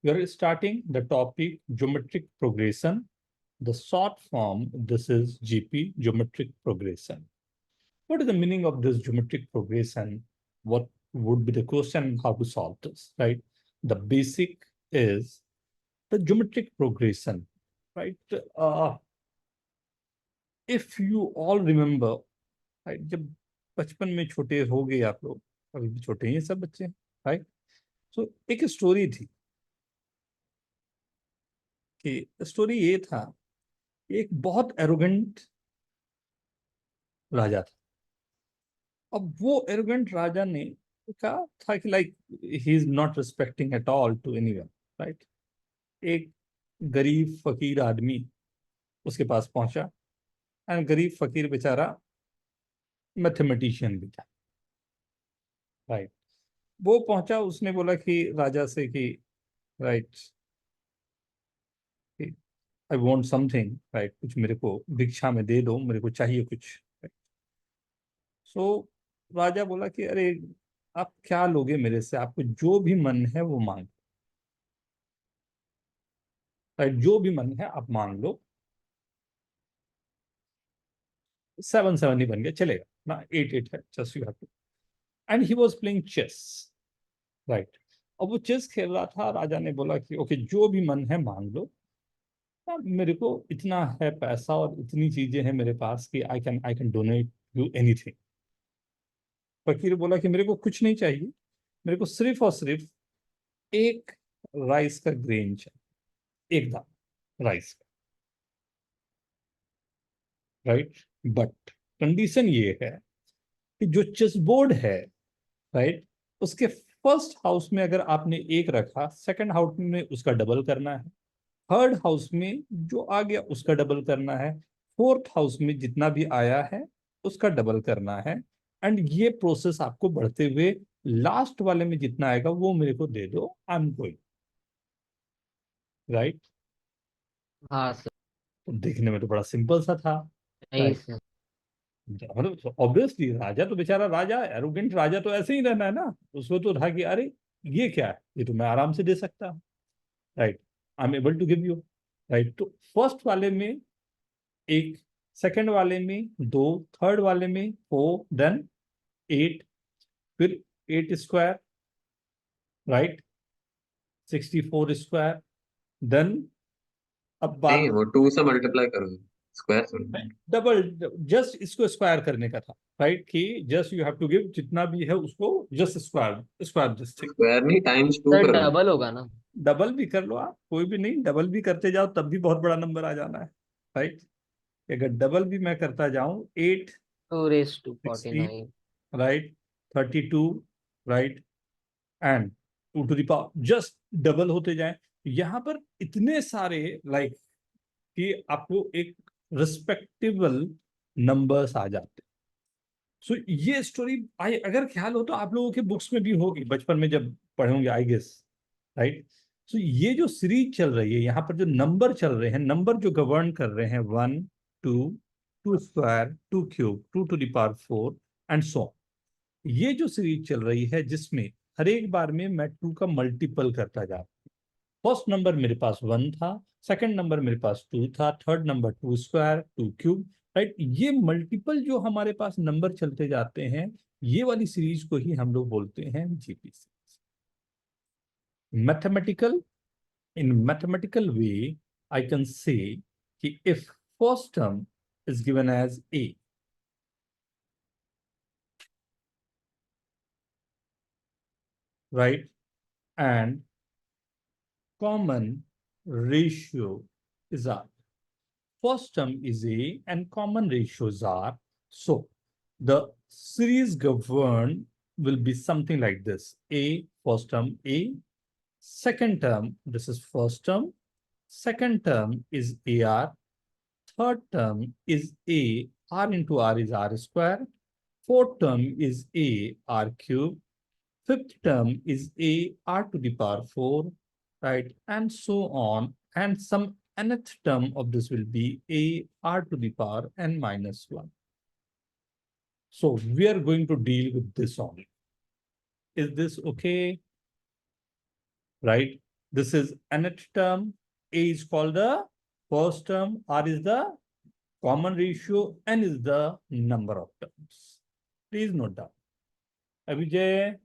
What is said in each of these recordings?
We are starting the topic geometric progression. The short form, this is GP, geometric progression. What is the meaning of this geometric progression? What would be the question, how to solve this, right? The basic is the geometric progression, right? If you all remember, right, जब बचपन में छोटे हो गए आप लोग, अभी भी छोटे हैं सब बच्चे, राइट? सो एक स्टोरी थी कि स्टोरी ये था, एक बहुत एरोगेंट राजा था। अब वो एरोगेंट राजा ने कहा था कि like he is not respecting at all to anyone, right? एक गरीब फकीर आदमी उसके पास पहुंचा, एंड गरीब फकीर बेचारा मैथमेटिशियन भी था, राइट? वो पहुंचा, उसने बोला कि राजा से कि right, I want something, right, कुछ मेरे को भिक्षा में दे दो, मेरे को चाहिए कुछ। सो राजा बोला कि अरे आप क्या लोगे मेरे से, आपको जो भी मन है वो मांग, राइट, जो भी मन है आप मांग लो। 7 7 ही बन गया, चलेगा ना, 8 8 है, just you have to. And he was playing chess, right? अब वो चेस खेल रहा था, राजा ने बोला कि ओके जो भी मन है मांग लो। अब मेरे को इतना है पैसा और इतनी चीजें हैं मेरे पास कि I can donate you anything. फकीर बोला कि मेरे को कुछ नहीं चाहिए, मेरे को सिर्फ और सिर्फ एक राइस का ग्रेन चाहिए, एक दाना राइस का, राइट? बट कंडीशन ये है कि जो चेस बोर्ड है, राइट, उसके फर्स्ट हाउस में अगर आपने एक रखा, सेकंड हाउस में उसका डबल करना है, थर्ड हाउस में जो आ गया उसका डबल करना है, फोर्थ हाउस में जितना भी आया है उसका डबल करना है। एंड ये प्रोसेस आपको बढ़ते हुए लास्ट वाले में जितना आएगा वो मेरे को दे दो, आई एम गोइंग, राइट? हाँ सर। तो देखने में तो बड़ा सिंपल सा था, नहीं राइट? सर। मतलब ऑब्वियसली राजा तो बेचारा राजा, एरोगेंट राजा तो ऐसे ही रहना है ना। उसको तो था कि अरे ये क्या है, ये तो मैं आराम से दे सकता हूँ, right, I am able to give you, right? तो फर्स्ट वाले में एक, सेकंड वाले में दो, थर्ड वाले में फोर, देन 8, फिर 8 स्क्वायर, राइट, 64 स्क्वायर, देन अब नहीं, बात वो 2 से मल्टीप्लाई करो, स्क्वायर से। डबल, जस्ट इसको स्क्वायर करने का था, राइट? कि just you have to give जितना भी है उसको just square, square just thing. Square नहीं, टाइम्स 2 सर करो। डबल होगा ना? डबल भी कर लो आप, कोई भी नहीं, डबल भी करते जाओ तब भी बहुत बड़ा नंबर आ जाना है, राइट? अगर डबल भी मैं करता जाऊं, 8 to raise to forty 16, nine right, 32, right, and 2 to the power, just double होते जाए। यहाँ पर इतने सारे लाइक कि आपको एक रिस्पेक्टेबल नंबर्स आ जाते। सो ये स्टोरी आई अगर ख्याल हो तो आप लोगों के बुक्स में भी होगी बचपन में जब पढ़े होंगे, आई गेस, राइट? सो ये जो सीरीज चल रही है, यहाँ पर जो नंबर चल रहे हैं, नंबर जो गवर्न कर रहे हैं, 1 2, 2 square, 2 cube, 2 to the power 4 and so, ये जो सीरीज चल रही है जिसमें हर एक बार में मैं 2 का मल्टीपल करता जा रहा हूँ। फर्स्ट नंबर मेरे पास 1 था, सेकंड नंबर मेरे पास 2 था, third number 2 square, 2 cube, right? ये मल्टीपल जो हमारे पास नंबर चलते जाते हैं, ये वाली सीरीज को ही हम लोग बोलते हैं GP series. Mathematical, in mathematical way I can say कि if first term is given as a, right, and common ratio is r, first term is a and common ratios are, so the series governed will be something like this: a first term a, second term this is first term, second term is ar, third term is a, r into r is r square, fourth term is a, r cube, fifth term is a, r to the power 4, right, and so on, and some nth term of this will be a, r to the power n minus 1. So we are going to deal with this only. Is this okay? Right? This is nth term. A is called the first term. R is the common ratio. N is the number of terms. Please note down. Abhijay,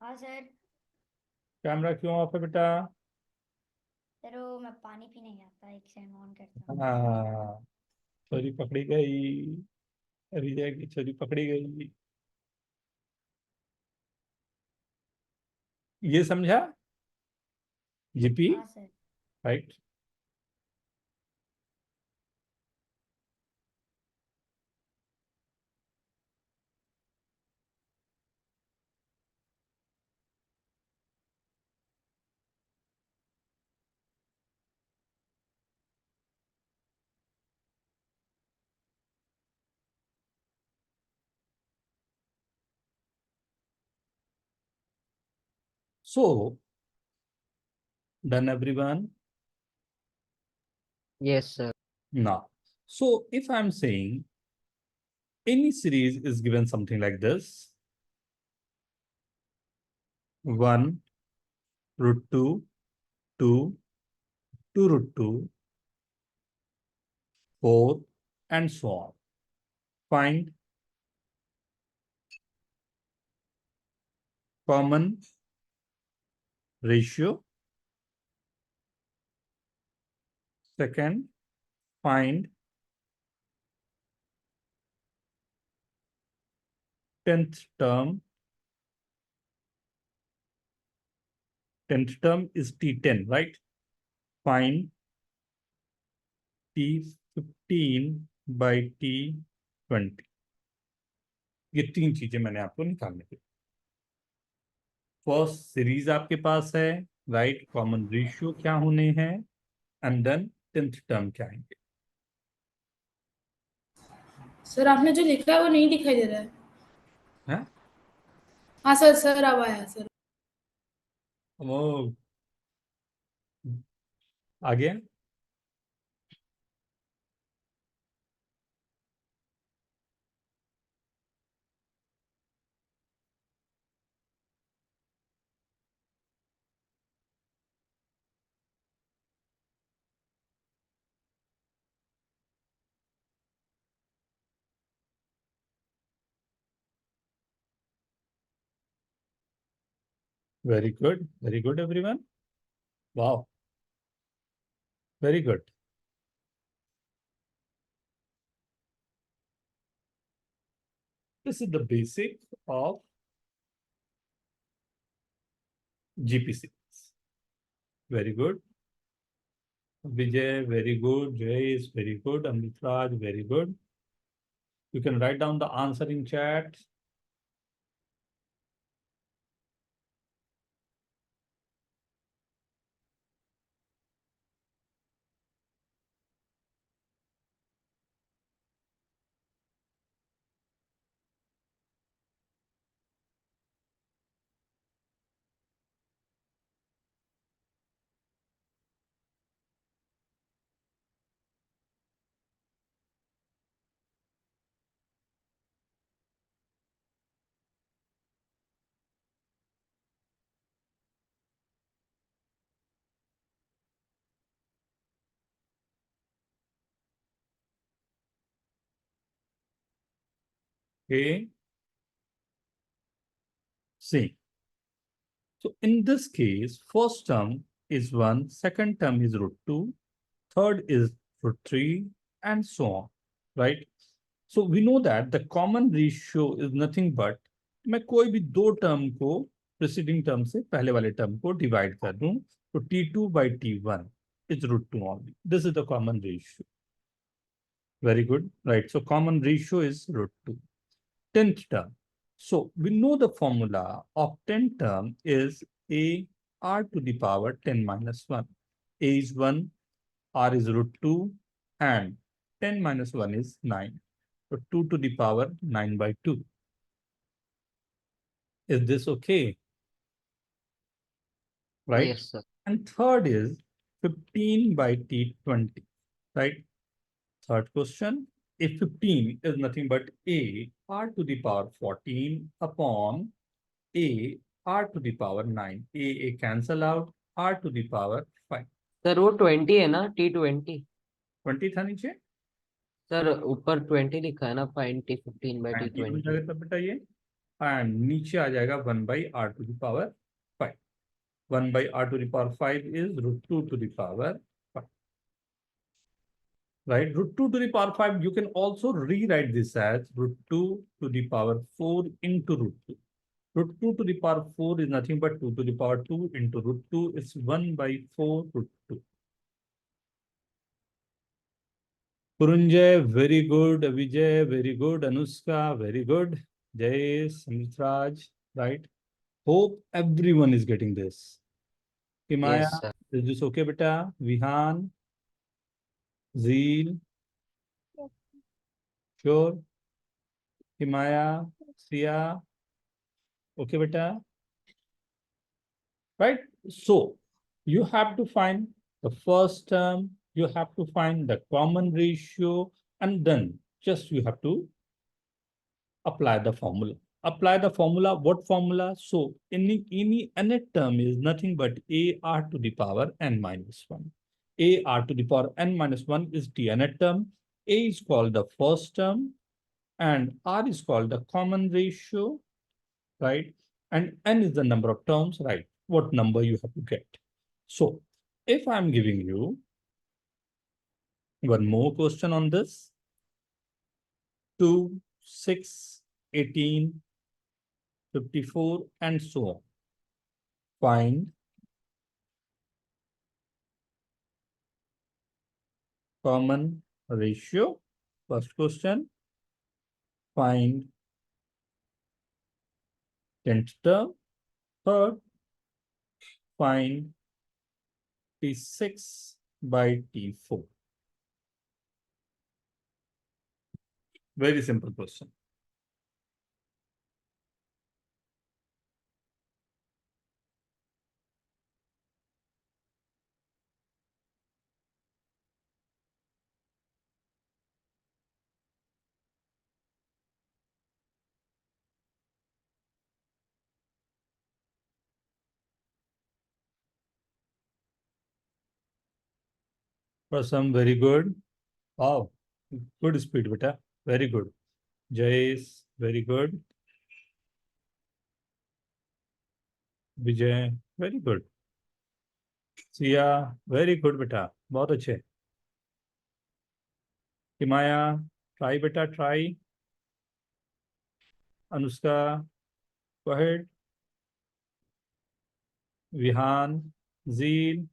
हाँ sir. Camera क्यों of है बेटा? Sir वो मैं पानी पीने गया था, एक सेकंड ऑन करता हूँ। हाँ, छुरी पकड़ी गई। अभिजय की छुरी पकड़ी गई। ये समझा? जीपी, हाँ sir. Right? So, done everyone? Yes, sir. Now, so if I'm saying any series is given something like this, 1 root 2, 2, 2 root 2, 4, and so on. Find common ratio. Second, find 10th term. 10th term is T10, right? Find T15 by T20. ये तीन चीजें मैंने आपको निकालने की। First series आपके पास है, right? Common ratio क्या होने हैं, एंड देन 10th टर्म क्या आएंगे। सर आपने जो लिखा है वो नहीं दिखाई दे रहा है। हैं? हाँ सर, सर अब आया सर। वो आ गया। Very good everyone. Wow, very good. This is the basic of GPC. Very good. Vijay, very good. Jay is very good. Amritraj, very good. You can write down the answer in chat. Okay. See. So in this case, first term is 1, second term is root 2, third is root 3, and so on, right? So we know that the common ratio is nothing but मैं कोई भी दो term को preceding term से पहले वाले term को divide कर दूं तो T2 by T1 is root 2 only. This is the common ratio. Very good, right? So common ratio is root 2. 10th term. So we know the formula of 10th term is a r to the power 10 minus 1. A is 1, r is root 2, and 10 minus 1 is 9. So 2 to the power 9 by 2. Is this okay? Right? Yes, sir. And third is 15 by T20. Right? Third question. If 15 is nothing but a r to the power 14 upon a r to the power 9. A cancel out, r to the power 5. Sir वो 20 है ना, T20? 20 था नीचे, sir ऊपर 20 लिखा है ना, 15 by 90 हो T20। जाएगा तब बेटा ये, एंड नीचे आ जाएगा 1 by r to the power 5. 1 by r to the power 5 is √2 to the power 5. Right, √2 to the power 5, you can also rewrite this as √2 to the power 4 into √2. √2 to the power 4 is nothing but 2 to the power 2 into √2 is 1 by 4 √2. Purunjay, very good. Vijay, very good. Anushka, very good. Jay, Samitraj, right? Hope everyone is getting this. Himaya, Yes, sir. is this okay, beta? Vihan, Zeel, sure. Himaya, Sia, okay, beta? Right? So, you have to find the first term, you have to find the common ratio, and then just you have to apply the formula. Apply the formula. What formula? So any nth term is nothing but ar to the power n minus 1. Ar to the power n minus 1 is the nth term. A is called the first term, and r is called the common ratio, right? And n is the number of terms, right? What number you have to get. So if I'm giving you one more question on this, 2, 6, 18, 54, and so on. Find common ratio. First question. Find 10th term. Third, find T6 by T4. Very simple question. Prasam, very good. Wow, good speed, beta. Very good. Jayesh, very good. Vijay, very good. Sia, very good, beta. बहुत अच्छे. Himaya, try, beta, try. Anushka, go ahead. Vihan, Zeel.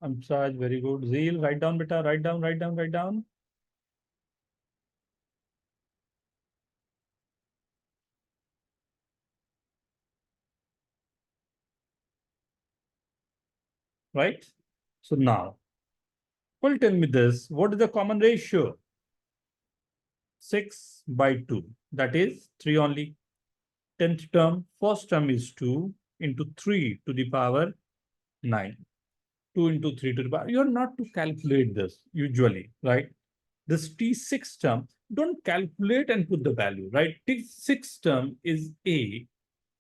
Amsaj, very good. Zeel, write down, beta. Write down, write down, write down. Right? So now, well, tell me this. What is the common ratio? 6 by 2. That is 3 only. 10th term, first term is 2 into 3 to the power 9. 2 into 3 to the power. You're not to calculate this usually, right? This T6 term, don't calculate and put the value, right? T6 term is A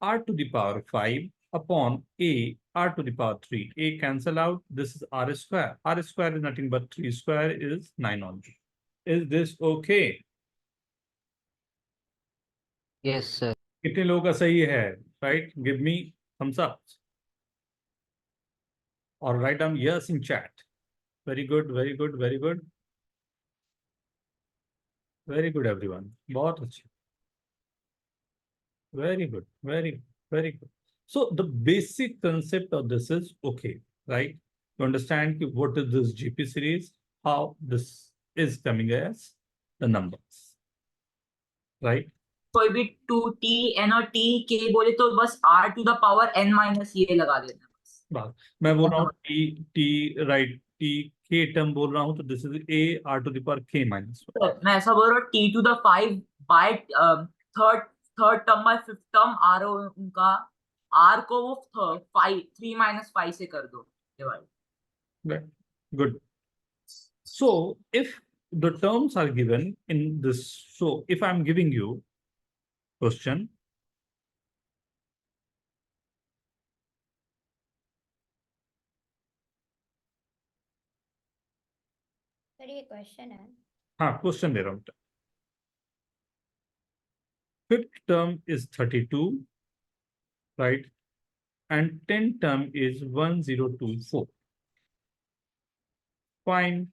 r to the power 5 upon A r to the power 3. A cancel out. This is r square. R square is nothing but 3 square is 9 only. Is this okay? Yes, sir. कितने लोगों का सही है? Right? Give me thumbs up. Or write down yes in chat. Very good, very good, very good. Very good, everyone. बहुत अच्छे. Very good, very good, very good. So the basic concept of this is okay, right? You understand what is this GP series, how this is coming as the numbers, right? कोई भी 2t n और t k बोले तो बस r to the power n minus ये लगा देना बस. बात मैं बोल रहा हूँ t right t k term बोल रहा हूँ तो this is a r to the power k minus 1. मैं ऐसा बोल रहा हूँ t to the 5 by third term by fifth term r उनका r को वो 3 minus 5 से कर दो divide. Right. Good. So if the terms are given in this, so if I'm giving you question sir ये क्वेश्चन है। हाँ question दे रहा हूँ। Fifth term is 32, right? And 10th term is 1024. Find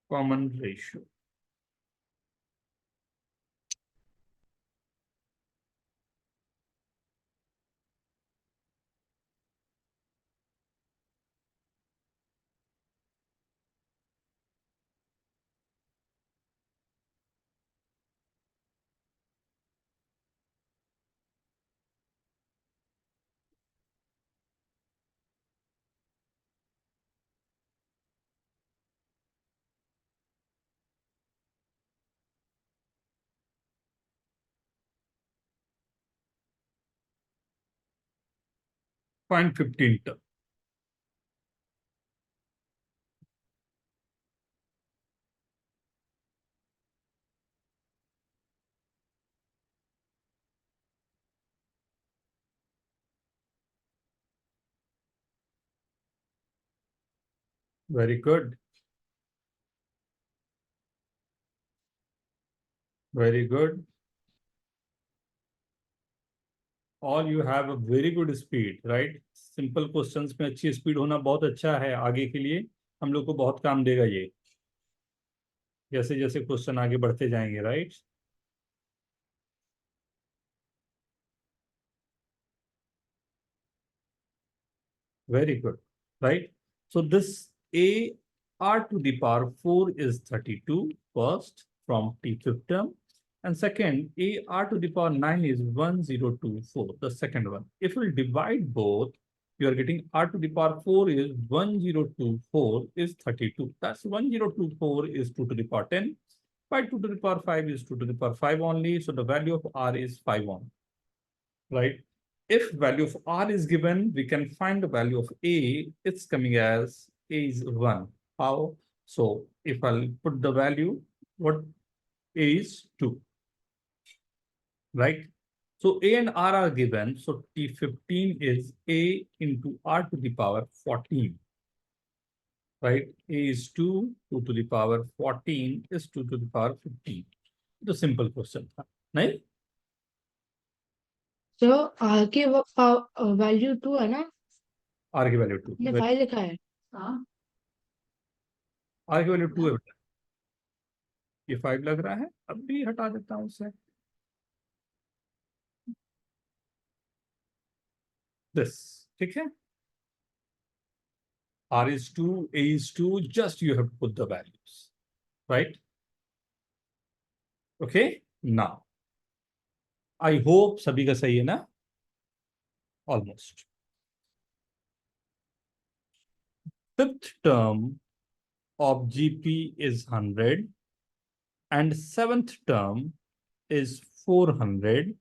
common ratio. Find 15th term. Very good. Very good. All you have a very good speed, right? Simple questions में अच्छी speed होना बहुत अच्छा है, आगे के लिए हम लोग को बहुत काम देगा ये, जैसे जैसे क्वेश्चन आगे बढ़ते जाएंगे, right? Very good, right? So this a r to the power 4 is 32 first from t fifth term, and second a r to the power 9 is 1024, the second one. If we divide both, you are getting r to the power 4 is 1024 is 32. That's 1024 is 2 to the power 10. By 2 to the power 5 is 2 to the power 5 only. So the value of r is 5 on, right? If value of r is given, we can find the value of a. It's coming as a is 1. How? So if I'll put the value, what a is 2, right? So a and r are given. So t15 is a into r to the power 14, right? A is 2, 2 to the power 14 is 2 to the power 15. The simple question. Right? तो are की value 2 है ना, R की value 2, ने 5 लिखा है। R की value 2 है बेटा, ये 5 लग रहा है, अब भी हटा देता हूं उसे। दिस ठीक है, R is 2, A is 2, just you have to put the values, right? Okay, now I hope सभी का सही है ना, almost. Fifth term of GP is 100 and seventh term is 400.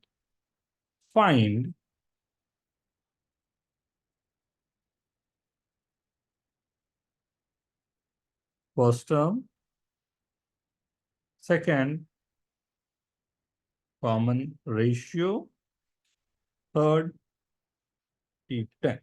Find first term, second common ratio, third T10.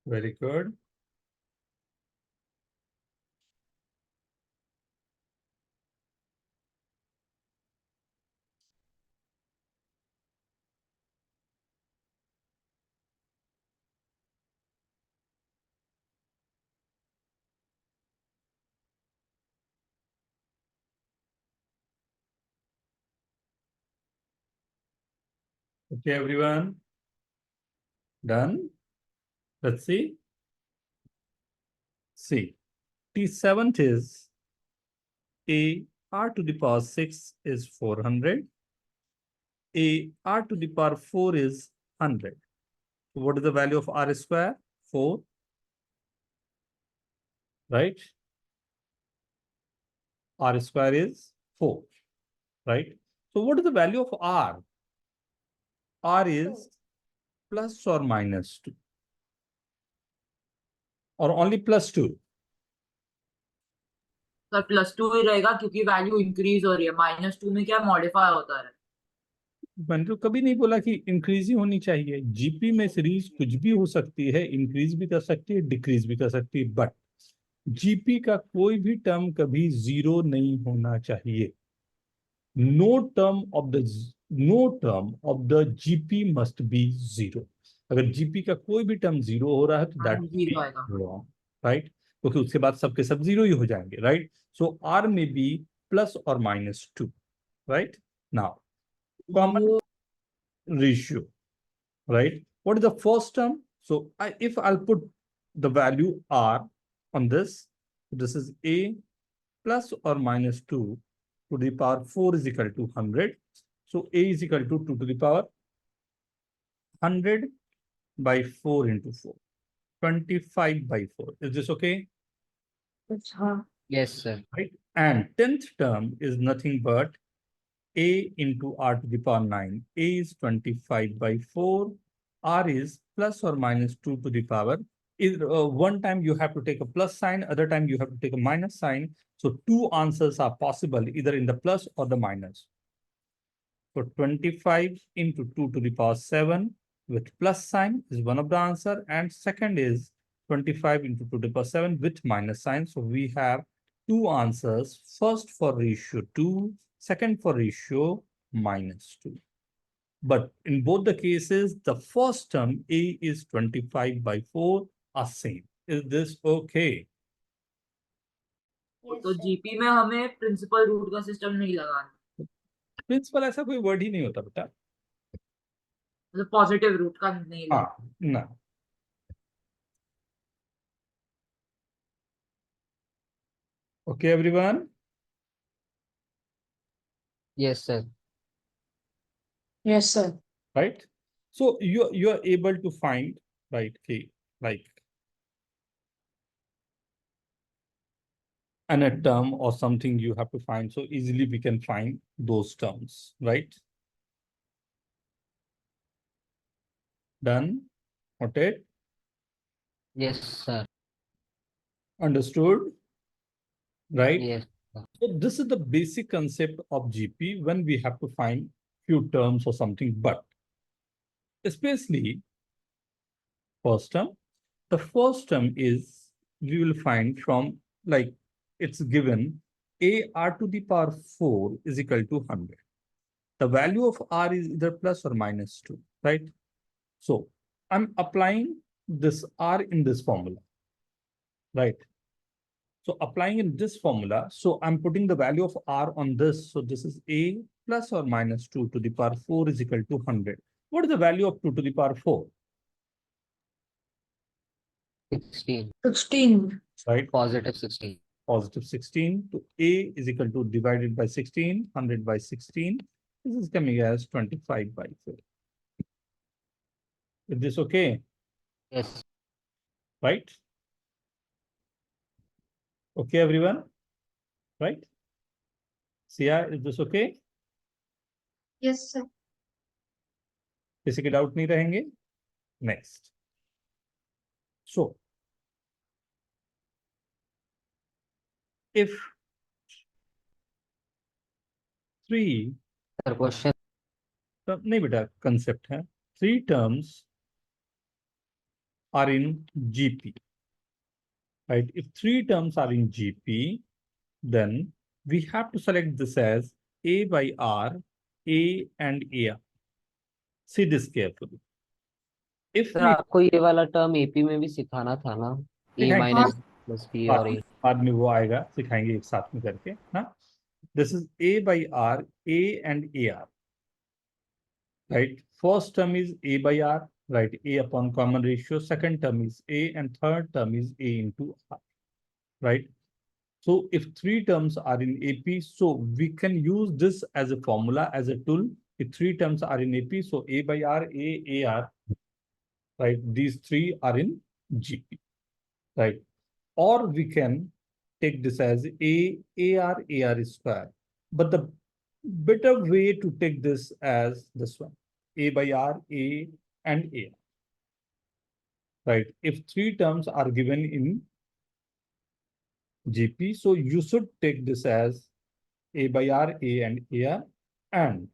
Very good. Okay, everyone, done. Let's see. T7th is a r to the power 6 is 400. A r to the power 4 is 100. So what is the value of r square? 4. Right? R square is 4. Right? So what is the value of r? R is plus or minus 2. Or only plus 2. Sir +2 ही रहेगा क्योंकि value increase हो रही है, -2 में क्या modify होता है। मैंने तो कभी नहीं बोला कि इंक्रीज ही होनी चाहिए। जीपी में सीरीज कुछ भी हो सकती है, इंक्रीज भी कर सकती है, डिक्रीज भी कर सकती है, बट जीपी का कोई भी टर्म कभी 0 नहीं होना चाहिए। No term of the GP must be 0। अगर जीपी का कोई भी टर्म 0 हो रहा है तो दैट 0 आएगा। Wrong, right? क्योंकि उसके बाद सबके सब 0 ही हो जाएंगे, राइट? सो आर में बी प्लस और -2, right? Now common ratio, right? What is the first term? So if I'll put the value r on this, this is a plus or -2 to the power 4 is equal to 100. So a is equal to 2 to the power 100 by 4 into 4, 25 by 4. Is this okay? हाँ Yes, sir. Right? And 10th term is nothing but a into r to the power 9. A is 25 by 4. R is plus or -2 to the power. One time you have to take a plus sign, other time you have to take a minus sign. So two answers are possible, either in the plus or the minus. So 25 into 2 to the power 7 with plus sign is one of the answer. And second is 25 into 2 to the power 7 with minus sign. So we have two answers, first for ratio 2, second for ratio -2. But in both the cases, the first term a is 25 by 4 are same. Is this okay? Yes, तो sir. GP में हमें principal root का system नहीं लगाना, principal ऐसा कोई word ही नहीं होता बेटा। मतलब पॉजिटिव रूट का नहीं लगाना। हाँ, ना। Okay, everyone? Yes, sir. yes sir Right? So you are able to find, right, okay, like and a term or something you have to find, so easily we can find those terms, right? Done? Noted? Yes, sir. Understood? Right? Yes, sir. So this is the basic concept of GP when we have to find few terms or something, but especially first term. The first term is we will find from, like, it's given a r to the power 4 is equal to 100. The value of r is either plus or -2, right? So I'm applying this r in this formula, right? So applying in this formula, so I'm putting the value of r on this. So this is a plus or -2 to the power 4 is equal to 100. What is the value of 2 to the power 4? 16. 16 Right? Positive 16. Positive 16. To a is equal to divided by 16, 100 by 16. This is coming as 25 by 4. Is this okay? Yes. Right? Okay, everyone? Right? Sia, is this okay? yes sir किसी के doubt नहीं रहेंगे? Next. So, if 3 Sir, question. नहीं बेटा, concept है, 3 terms are in GP, right? If 3 terms are in GP, then we have to select this as a by r, a and ar. See this carefully. If sir we आपको ये वाला term AP में भी सिखाना था ना, ए सिखाएंगे। Minus plus B और ए। बाद में वो आएगा, सिखाएंगे एक साथ में करके ना। This is a by r, a and ar, right? First term is A by R, right? A upon common ratio. Second term is A, and third term is A into R, right? So if three terms are in AP, so we can use this as a formula, as a tool. If three terms are in AP, so A by R, A, AR, right? These three are in GP, right? Or we can take this as A, AR, AR square. But the better way to take this as this one, A by R, A and AR, right? If three terms are given in GP, so you should take this as A by R, A and AR, and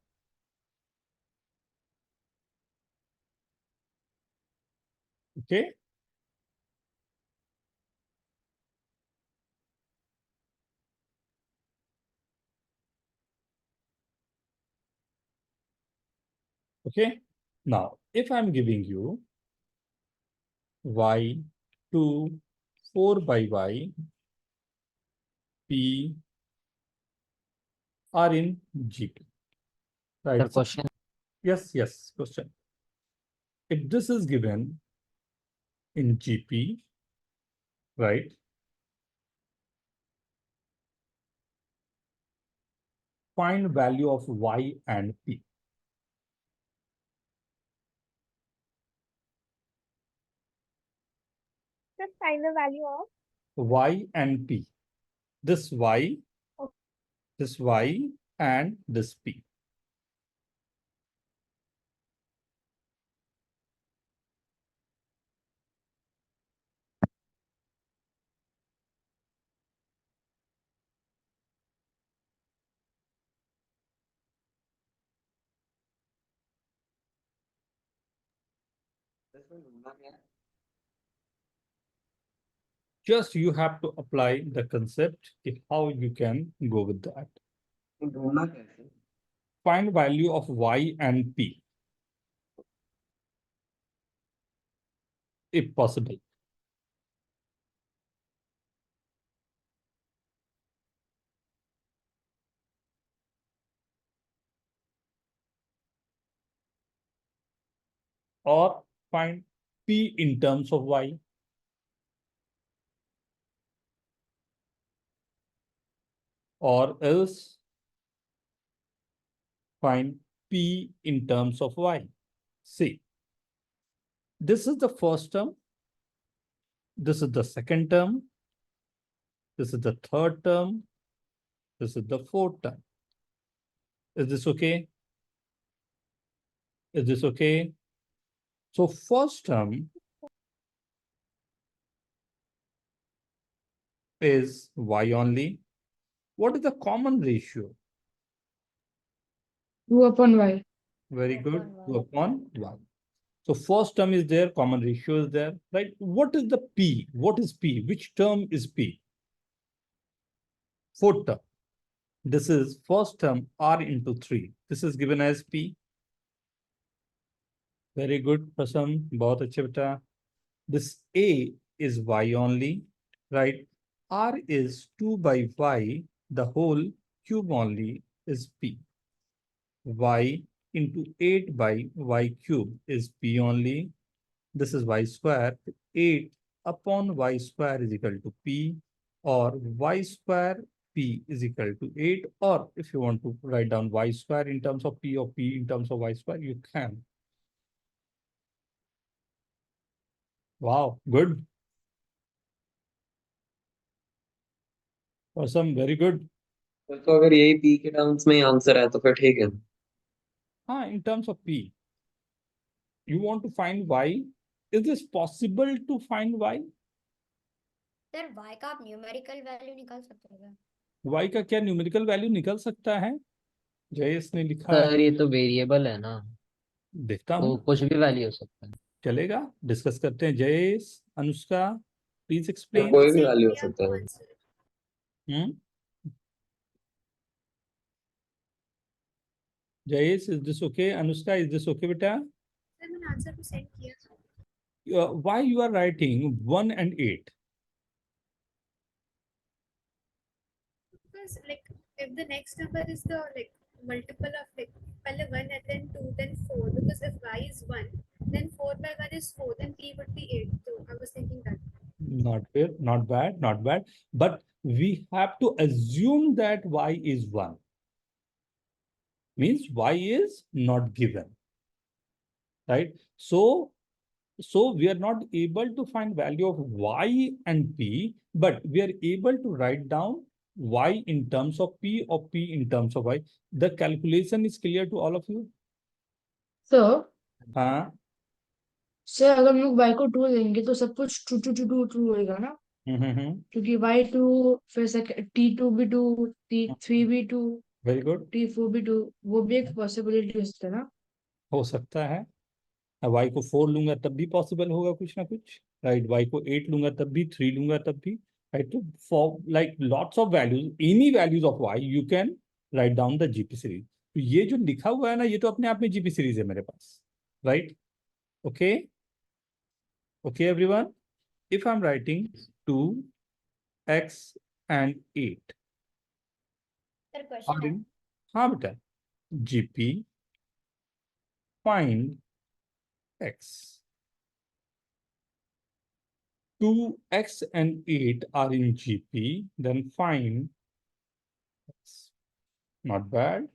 okay. Okay. Now, if I'm giving you y2 4 by y p are in GP, right? Sir, question. Yes, question. If this is given in GP, right? Find value of y and p. Just find the value of Y and p. This y, this y, and this p. Just you have to apply the concept of how you can go with that. ढूंढना कैसे? Find value of y and p, if possible. Or find p in terms of y. Or else find p in terms of y. See, this is the first term. This is the second term. This is the third term. This is the fourth term. Is this okay? Is this okay? So first term is y only. What is the common ratio? 2 upon y. Very Two good. upon 2 y. upon y. So first term is there, common ratio is there, right? What is the p? What is p? Which term is p? Fourth term. This is first term r into 3. This is given as p. Very good, Prasam. बहुत अच्छे बेटा. This a is y only, right? R is 2 by y. The whole cube only is p. Y into 8 by y cube is p only. This is y square. 8 upon y square is equal to p, or y square p is equal to 8. Or if you want to write down y square in terms of p, or p in terms of y square, you can. Wow, good. Awesome, very good. तो अगर यही p के terms में answer है तो फिर ठीक है. In terms of p, you want to find y. Is this possible to find y? Sir y का आप न्यूमेरिकल वैल्यू निकाल सकते हो क्या? y का क्या न्यूमेरिकल वैल्यू निकल सकता है? जयेश ने लिखा सर है, ये तो वेरिएबल है ना, देखता तो हूँ. कुछ भी वैल्यू हो सकता है. चलेगा, डिस्कस करते हैं. Jayesh, Anushka, please explain. कोई भी वैल्यू हो सकता है. Jayesh, is this okay? Anushka, is this okay, beta? Sir मैंने आंसर भी सेंड किया. Why you are writing 1 and 8? Because like if the next number is the like multiple of like पहले 1 and then 2 then 4 because if y is 1 then 4 by 1 is 4 then p would be 8. So I was thinking that. Not fair, not bad, not bad. But we have to assume that y is 1. Means y is not given. Right? So we are not able to find value of y and p, but we are able to write down y in terms of p or p in terms of y. The calculation is clear to all of you? Sir हाँ. Sir अगर हम लोग y को 2 लेंगे तो सब कुछ 2 2 2 2 2 होएगा ना, क्योंकि y2 फिर t2 भी 2 t3 भी 2 वेरी गुड. t4 भी 2, वो भी एक पॉसिबिलिटी हो सकता है ना. हो सकता है. y को 4 लूंगा तब भी पॉसिबल होगा कुछ ना कुछ. राइट. y को 8 लूंगा तब भी, 3 लूंगा तब भी. राइट. तो for like lots of values, any values of y you can write down the GP series. तो ये जो लिखा हुआ है ना, ये तो अपने आप में जीपी सीरीज है मेरे पास. Right. Okay. Okay everyone. If I am writing 2x and 8 sir question are है. in, हाँ बेटा, GP find x. 2x and 8 are in GP, then find x. Not bad.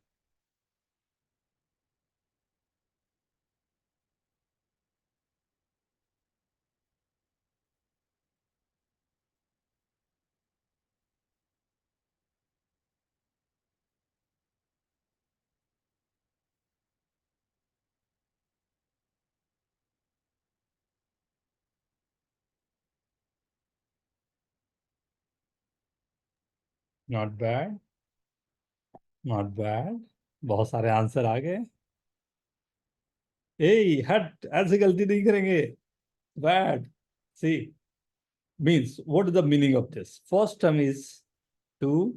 Not bad. Not bad. बहुत सारे answer आ गए. ए हट, ऐसे गलती नहीं करेंगे. Bad. See, means what is the meaning of this? First term is 2,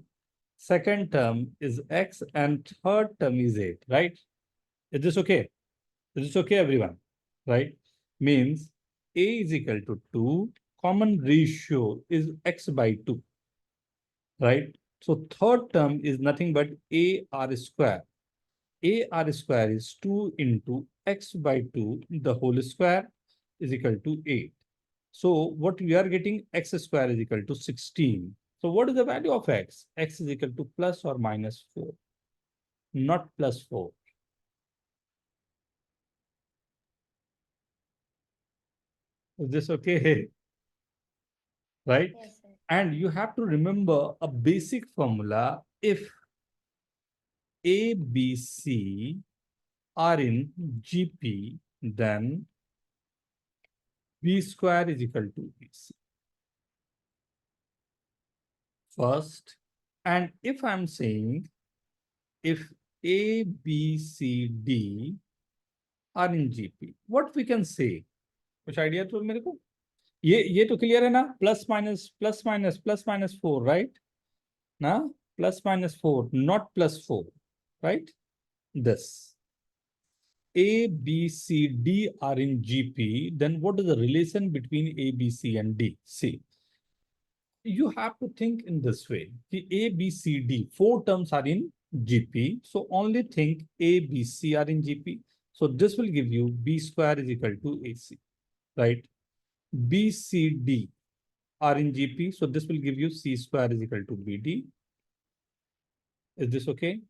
second term is x, and third term is 8, right? Is this okay? Is this okay, everyone? Right? Means a is equal to 2, common ratio is x by 2. Right? So third term is nothing but ar square. Ar square is 2 into x by 2, the whole square is equal to 8. So what we are getting, x square is equal to 16. So what is the value of x? X is equal to plus or minus 4, not plus 4. Is this okay? Right? Yes sir. And you have to remember a basic formula. If A, B, C are in GP, then B square is equal to AC. First, and if I'm saying if A, B, C, D are in GP, what we can say? कुछ idea तो मेरे को? ये तो clear है ना? Plus minus 4, right? ना? Plus minus 4, not plus 4, right? This. A, B, C, D are in GP, then what is the relation between A, B, C and D? See, you have to think in this way. The A, B, C, D, 4 terms are in GP. So only think A, B, C are in GP. So this will give you B square is equal to AC, right? B, C, D are in GP. So this will give you C square is equal to BD. Is this okay?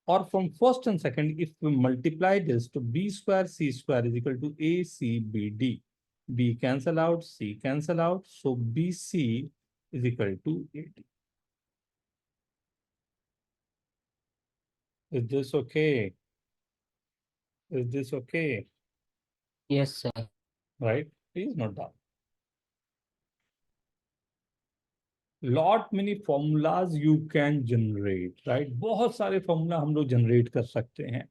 Or from first and second, if we multiply this to B square, C square is equal to ACBD. B cancel out, C cancel out. So BC is equal to 80. Is this okay? Is this okay? Yes, sir. Right? Please note down. Lot many formulas you can generate, right? बहुत सारे formula हम लोग generate कर सकते हैं.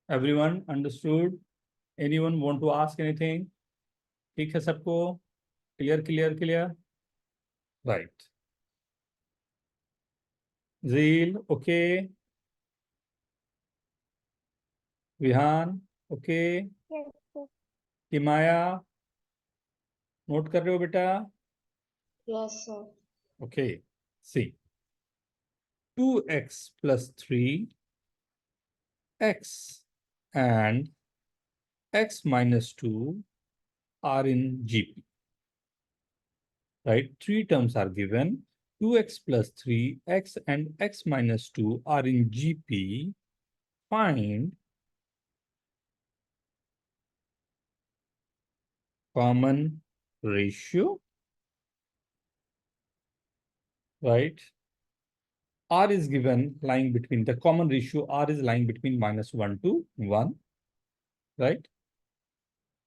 Everyone understood? Anyone want to ask anything? ठीक है सबको? Clear? Right. Zeel, okay. Vihan, okay, Yes, sir. Himaya note कर रहे हो बेटा? Yes, sir. Okay, see 2x plus 3x and x minus 2 are in GP. Right? Three terms are given. 2x plus 3x and x minus 2 are in GP. Find common ratio. Right? R is given lying between, the common ratio R is lying between -1 to 1. Right?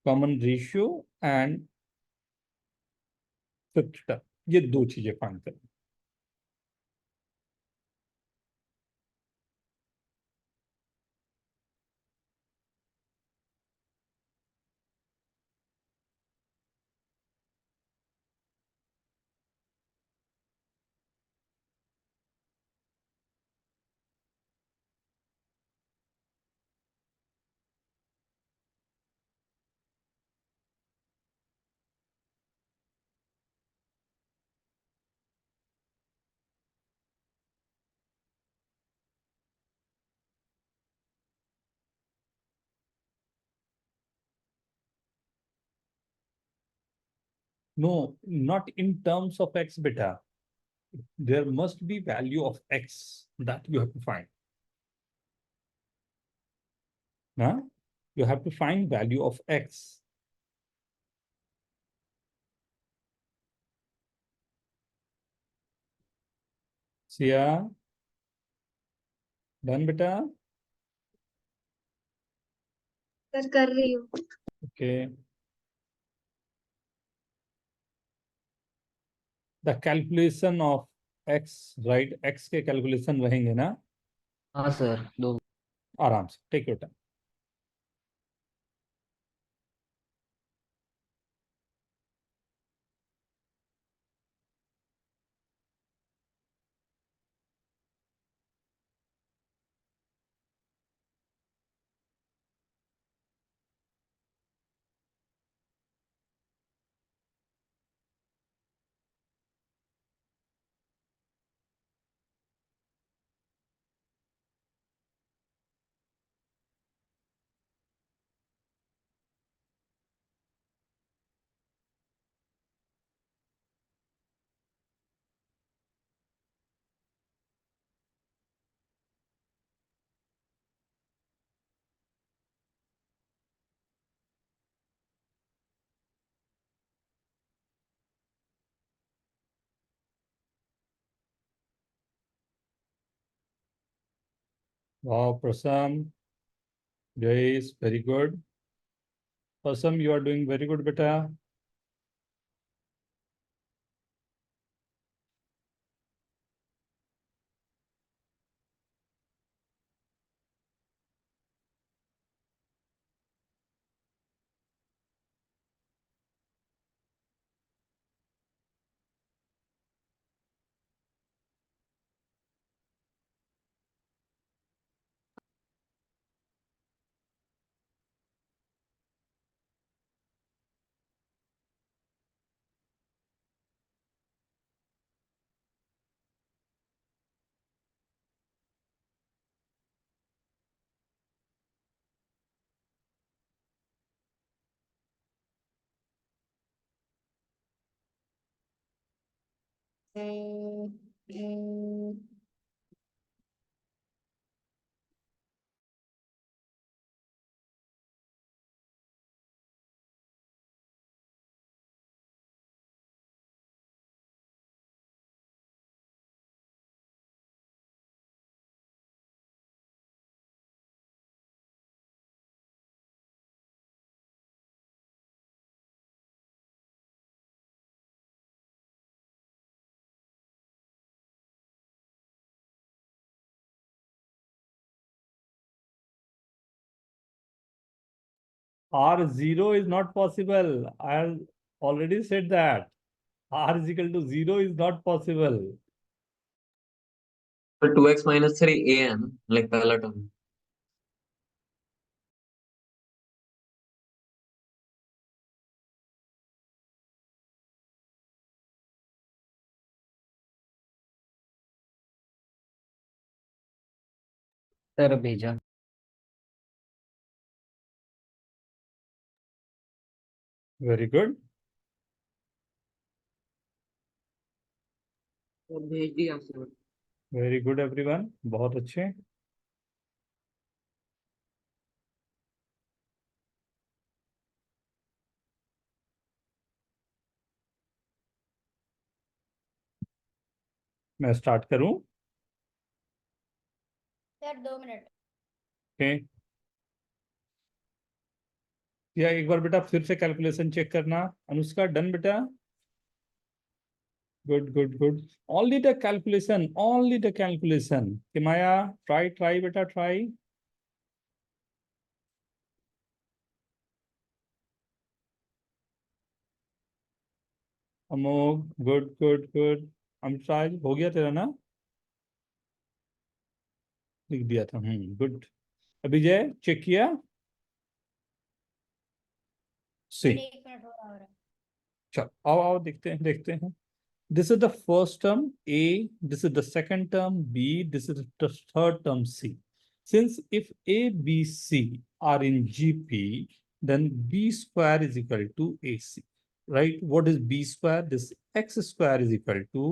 Common ratio and fifth term. ये दो चीजें find करें. No, not in terms of x beta. There must be value of x that you have to find. Huh? You have to find value of x. Sia, done beta? Sir कर रही हूँ. Okay. The calculation of x, right? X के calculation रहेंगे ना? हाँ sir, दो. आराम से, take your time. Wow, Prasam, Jayesh, very good. Prasam, you are doing very good, beta. R0 is not possible. I already said that. R is equal to 0 is not possible. तो 2x minus 3 a है ना, like पहला term. Sir भेजा। Very good. तो भेज दिया sir. Very good everyone, बहुत अच्छे। मैं स्टार्ट करूं? Sir 2 minute. ओके, या एक बार बेटा फिर से कैलकुलेशन चेक करना। अनुष्का डन बेटा? Good good good. Only the calculation, only the calculation. Himaya try try बेटा try. Amogh good good good. Amraj हो गया तेरा ना? लिख दिया था, गुड। अभिजय चेक किया? सर सी, 1 मिनट हो रहा है। चलो आओ आओ देखते हैं देखते हैं। This is the first term A, this is the second term B, this is the third term C. Since if A, B, C are in GP, then B square is equal to AC, right? What is B square? This X square is equal to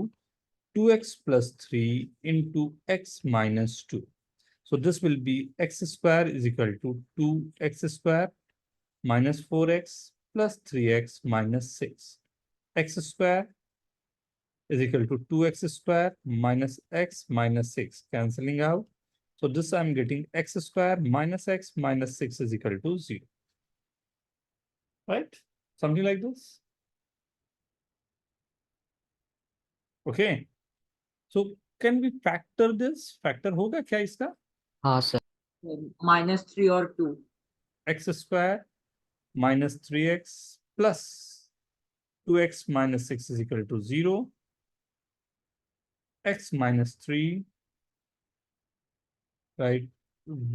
2X plus 3 into X minus 2. So this will be X square is equal to 2X square minus 4X plus 3X minus 6. X square is equal to 2x square minus x minus 6, cancelling out. So this I'm getting x square minus x minus 6 is equal to 0. Right? Something like this. Okay. So can we factor this? Factor होगा क्या इसका? हाँ sir. -3 और 2। x square minus 3x plus 2x minus 6 is equal to 0. X minus 3, right?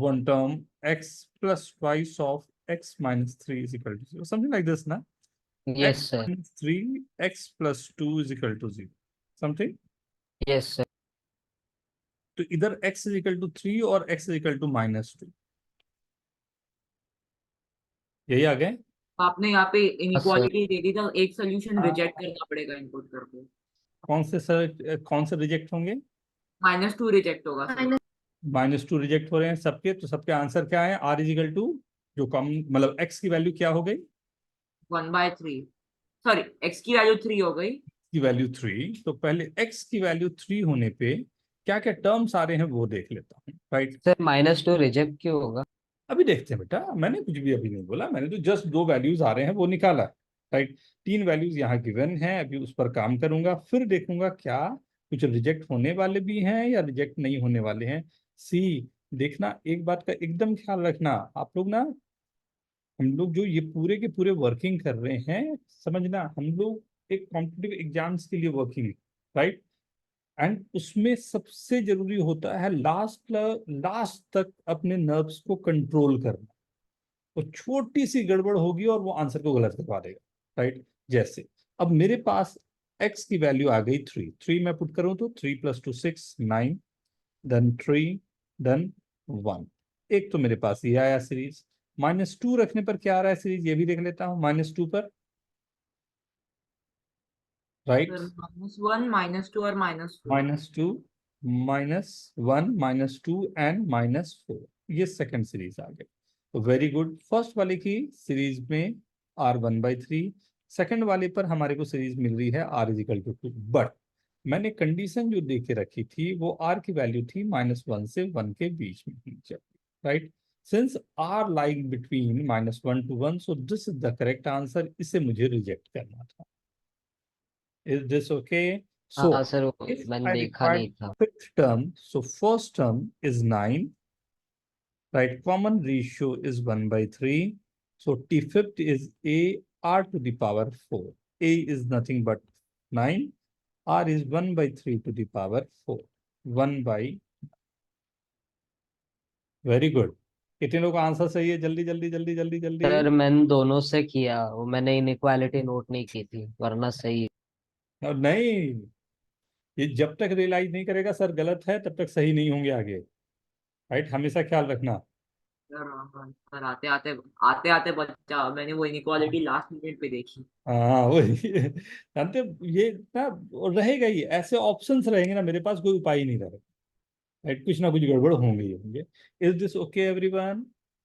One term x plus twice of x minus 3 is equal to 0. Something like this, na? Yes X sir. minus 3, x plus 2 is equal to 0. Something? Yes sir. तो इधर x is equal to 3 और x is equal to minus 2. यही आ गए? आपने यहाँ पे sir. Inequality दे दी, तो एक सोल्यूशन हाँ। रिजेक्ट करना पड़ेगा इनपुट करके। कौन से रिजेक्ट होंगे? -2 रिजेक्ट होगा सर। -2 रिजेक्ट हो रहे हैं सबके, तो सबके आंसर क्या है? r इज इक्वल टू जो कम मतलब x की वैल्यू क्या हो गई? 1/3। सॉरी, x की वैल्यू 3 हो गई। की वैल्यू 3। तो पहले x की वैल्यू 3 होने पे क्या क्या टर्म्स आ रहे हैं वो देख लेता हूँ, राइट? सर -2 रिजेक्ट क्यों होगा? अभी देखते हैं बेटा, मैंने कुछ भी अभी नहीं बोला, मैंने तो जस्ट 2 वैल्यूज आ रहे हैं वो निकाला, राइट? 3 वैल्यूज यहाँ गिवन है, अभी उस पर काम करूंगा, फिर देखूंगा क्या कुछ रिजेक्ट होने वाले भी हैं या रिजेक्ट नहीं होने वाले हैं। सी, देखना एक बात का एकदम ख्याल रखना आप लोग ना, हम लोग जो ये पूरे के पूरे वर्किंग कर रहे हैं, समझना हम लोग एक कॉम्पिटिटिव एग्जाम्स के लिए वर्किंग, राइट? एंड उसमें सबसे जरूरी होता है लास्ट तक अपने नर्व्स को कंट्रोल करना। तो छोटी सी गड़बड़ होगी और वो आंसर को गलत करवा देगा, राइट? जैसे अब मेरे पास x की वैल्यू आ गई 3 मैं पुट करूं तो 3 + 2 6 9 देन 3 देन 1। एक तो मेरे पास ये आया सीरीज। -2 रखने पर क्या आ रहा है सीरीज, ये भी देख लेता हूं। -2 पर, राइट? -1 -2 और -4। -2 -1 -2 एंड -4, ये सेकंड सीरीज आ गई। तो वेरी गुड। फर्स्ट वाले की सीरीज में r 1/3, सेकंड वाले पर हमारे को सीरीज मिल रही है r = 2। बट मैंने कंडीशन जो दे के रखी थी वो r की वैल्यू थी -1 से 1 के बीच में होनी चाहिए, right? Since r like between -1 to 1, so this is the correct answer. इसे मुझे रिजेक्ट करना था। Is this okay? So हाँ सर, वो if मैंने I देखा required नहीं था। fifth term, so first term is 9, right? Common ratio is 1/3. So T5th is a r to the power 4. A is nothing but 9. R is 1/3 to the power 4. 1 by, very good. कितने लोग answer सही है? जल्दी जल्दी जल्दी जल्दी जल्दी। Sir मैंने दोनों से किया, वो मैंने इनइक्वालिटी नोट नहीं की थी, वरना सही। और नहीं, ये जब तक रियलाइज नहीं करेगा सर गलत है तब तक सही नहीं होंगे आगे। राइट, हमेशा ख्याल रखना। सर आते आते बच्चा, मैंने वो इनइक्वालिटी लास्ट मिनट पे देखी। हाँ वही जानते हो, ये ना रहेगा ही, ऐसे ऑप्शंस रहेंगे ना, मेरे पास कोई उपाय ही नहीं रहेगा, राइट, कुछ ना कुछ गड़बड़ होंगे ही होंगे। Is this okay everyone?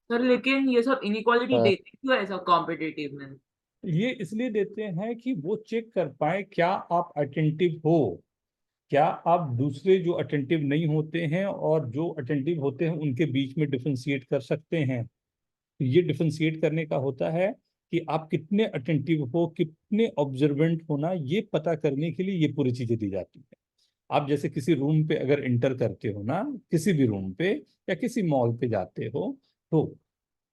Sir लेकिन ये सब इनइक्वालिटी सर देते क्यों है सब कॉम्पिटिटिव में? ये इसलिए देते हैं कि वो चेक कर पाए क्या आप अटेंटिव हो, क्या आप दूसरे जो अटेंटिव नहीं होते हैं और जो अटेंटिव होते हैं उनके बीच में डिफरेंशिएट कर सकते हैं। तो ये डिफरेंशिएट करने का होता है कि आप कितने अटेंटिव हो, कितने ऑब्जर्वेंट होना, ये पता करने के लिए ये पूरी चीजें दी जाती है। आप जैसे किसी रूम पे अगर इंटर करते हो ना, किसी भी रूम पे या किसी मॉल पे जाते हो, तो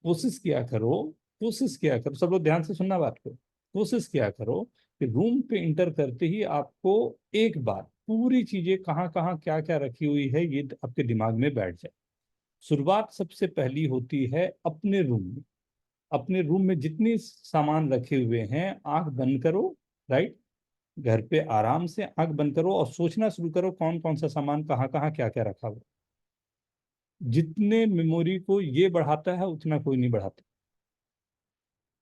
कोशिश किया करो, कोशिश किया करो, सब लोग ध्यान से सुनना बात को, कोशिश किया करो कि रूम पे इंटर करते ही आपको एक बार पूरी चीजें कहाँ कहाँ क्या क्या रखी हुई है ये आपके दिमाग में बैठ जाए। शुरुआत सबसे पहली होती है अपने रूम में। अपने रूम में जितने सामान रखे हुए हैं आंख बंद करो, राइट, घर पे आराम से आंख बंद करो और सोचना शुरू करो कौन कौन सा सामान कहाँ कहाँ क्या क्या रखा हुआ। जितने मेमोरी को ये बढ़ाता है उतना कोई नहीं बढ़ाता,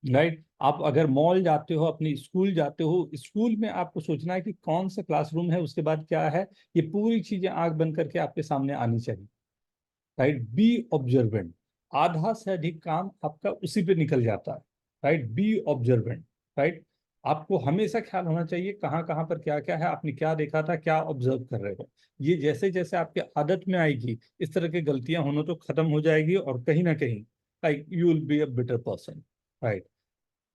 राइट। आप अगर मॉल जाते हो, अपने स्कूल जाते हो, स्कूल में आपको सोचना है कि कौन सा क्लासरूम है, उसके बाद क्या है, ये पूरी चीजें आंख बंद करके आपके सामने आनी चाहिए, राइट। बी ऑब्जर्वेंट, आधा से अधिक काम आपका उसी पे निकल जाता है, राइट। B observant, right. आपको हमेशा ख्याल होना चाहिए कहाँ कहाँ पर क्या क्या है, आपने क्या देखा था, क्या ऑब्जर्व कर रहे हो। ये जैसे जैसे आपके आदत में आएगी इस तरह की गलतियां होना तो खत्म हो जाएगी, और कहीं ना कहीं like you will be a better person, right.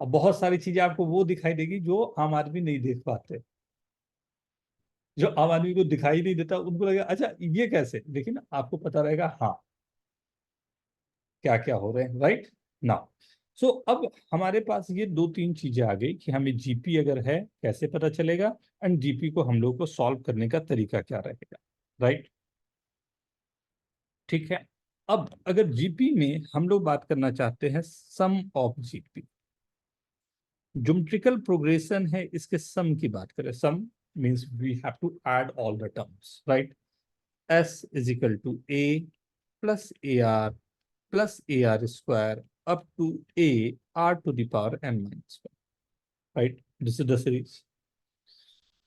अब बहुत सारी चीजें आपको वो दिखाई देगी जो आम आदमी नहीं देख पाते, जो आम आदमी को दिखाई नहीं देता, उनको लगेगा अच्छा ये कैसे, लेकिन आपको पता रहेगा हाँ क्या क्या हो रहे हैं, राइट ना। सो अब हमारे पास ये दो तीन चीजें आ गई कि हमें जीपी अगर है कैसे पता चलेगा, एंड जीपी को हम लोग को सॉल्व करने का तरीका क्या रहेगा, राइट। ठीक है, अब अगर जीपी में हम लोग बात करना चाहते हैं sum of GP, geometrical progression है, इसके सम की बात करें, sum means we have to add all the terms, right. S is equal to a plus a r plus a r square up to a r to the power n minus one, right, this is the series.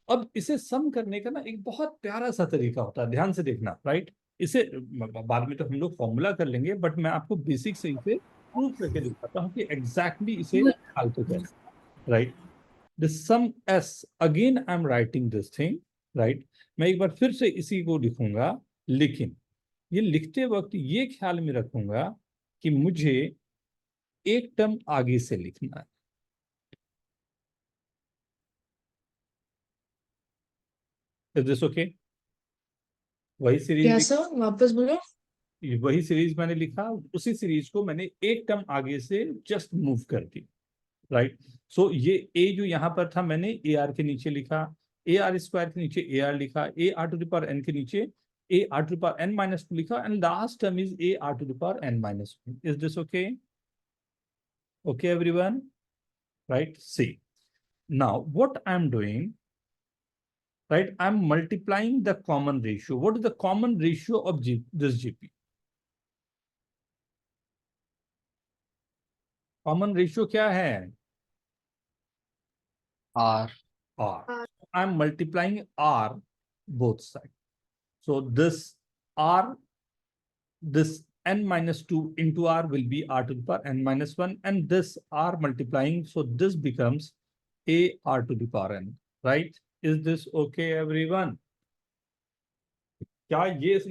अब इसे सम करने का ना एक बहुत प्यारा सा तरीका होता है, ध्यान से देखना, राइट। इसे बाद में तो हम लोग फॉर्मूला कर लेंगे, बट मैं आपको बेसिक से इसे प्रूफ करके दिखाता हूँ कि एग्जैक्टली इसे निकालते कैसे, right. The sum s, again I'm writing this thing, right। मैं एक बार फिर से इसी को लिखूंगा, लेकिन ये लिखते वक्त ये ख्याल में रखूंगा कि मुझे एक टर्म आगे से लिखना है। Is this okay? वही क्या सीरीज, सर वापस बोलो। वही सीरीज मैंने लिखा, उसी सीरीज को मैंने एक टर्म आगे से जस्ट मूव कर दी, राइट। सो ये ए जो यहाँ पर था मैंने ए आर के नीचे लिखा, ए आर स्क्वायर के नीचे ए आर लिखा, a r to the power n के नीचे a r to the power n minus two लिखा, and last term is a r to the power n minus one. Is this okay? Okay everyone, right. See now what I am doing, right, I'm multiplying the common ratio. What is the common ratio of this GP? Common ratio क्या है? R R. I'm multiplying R both sides. So this R, this n minus 2 into R will be R to the power n minus 1, and this R multiplying, so this becomes A R to the power n, right? Is this okay everyone? क्या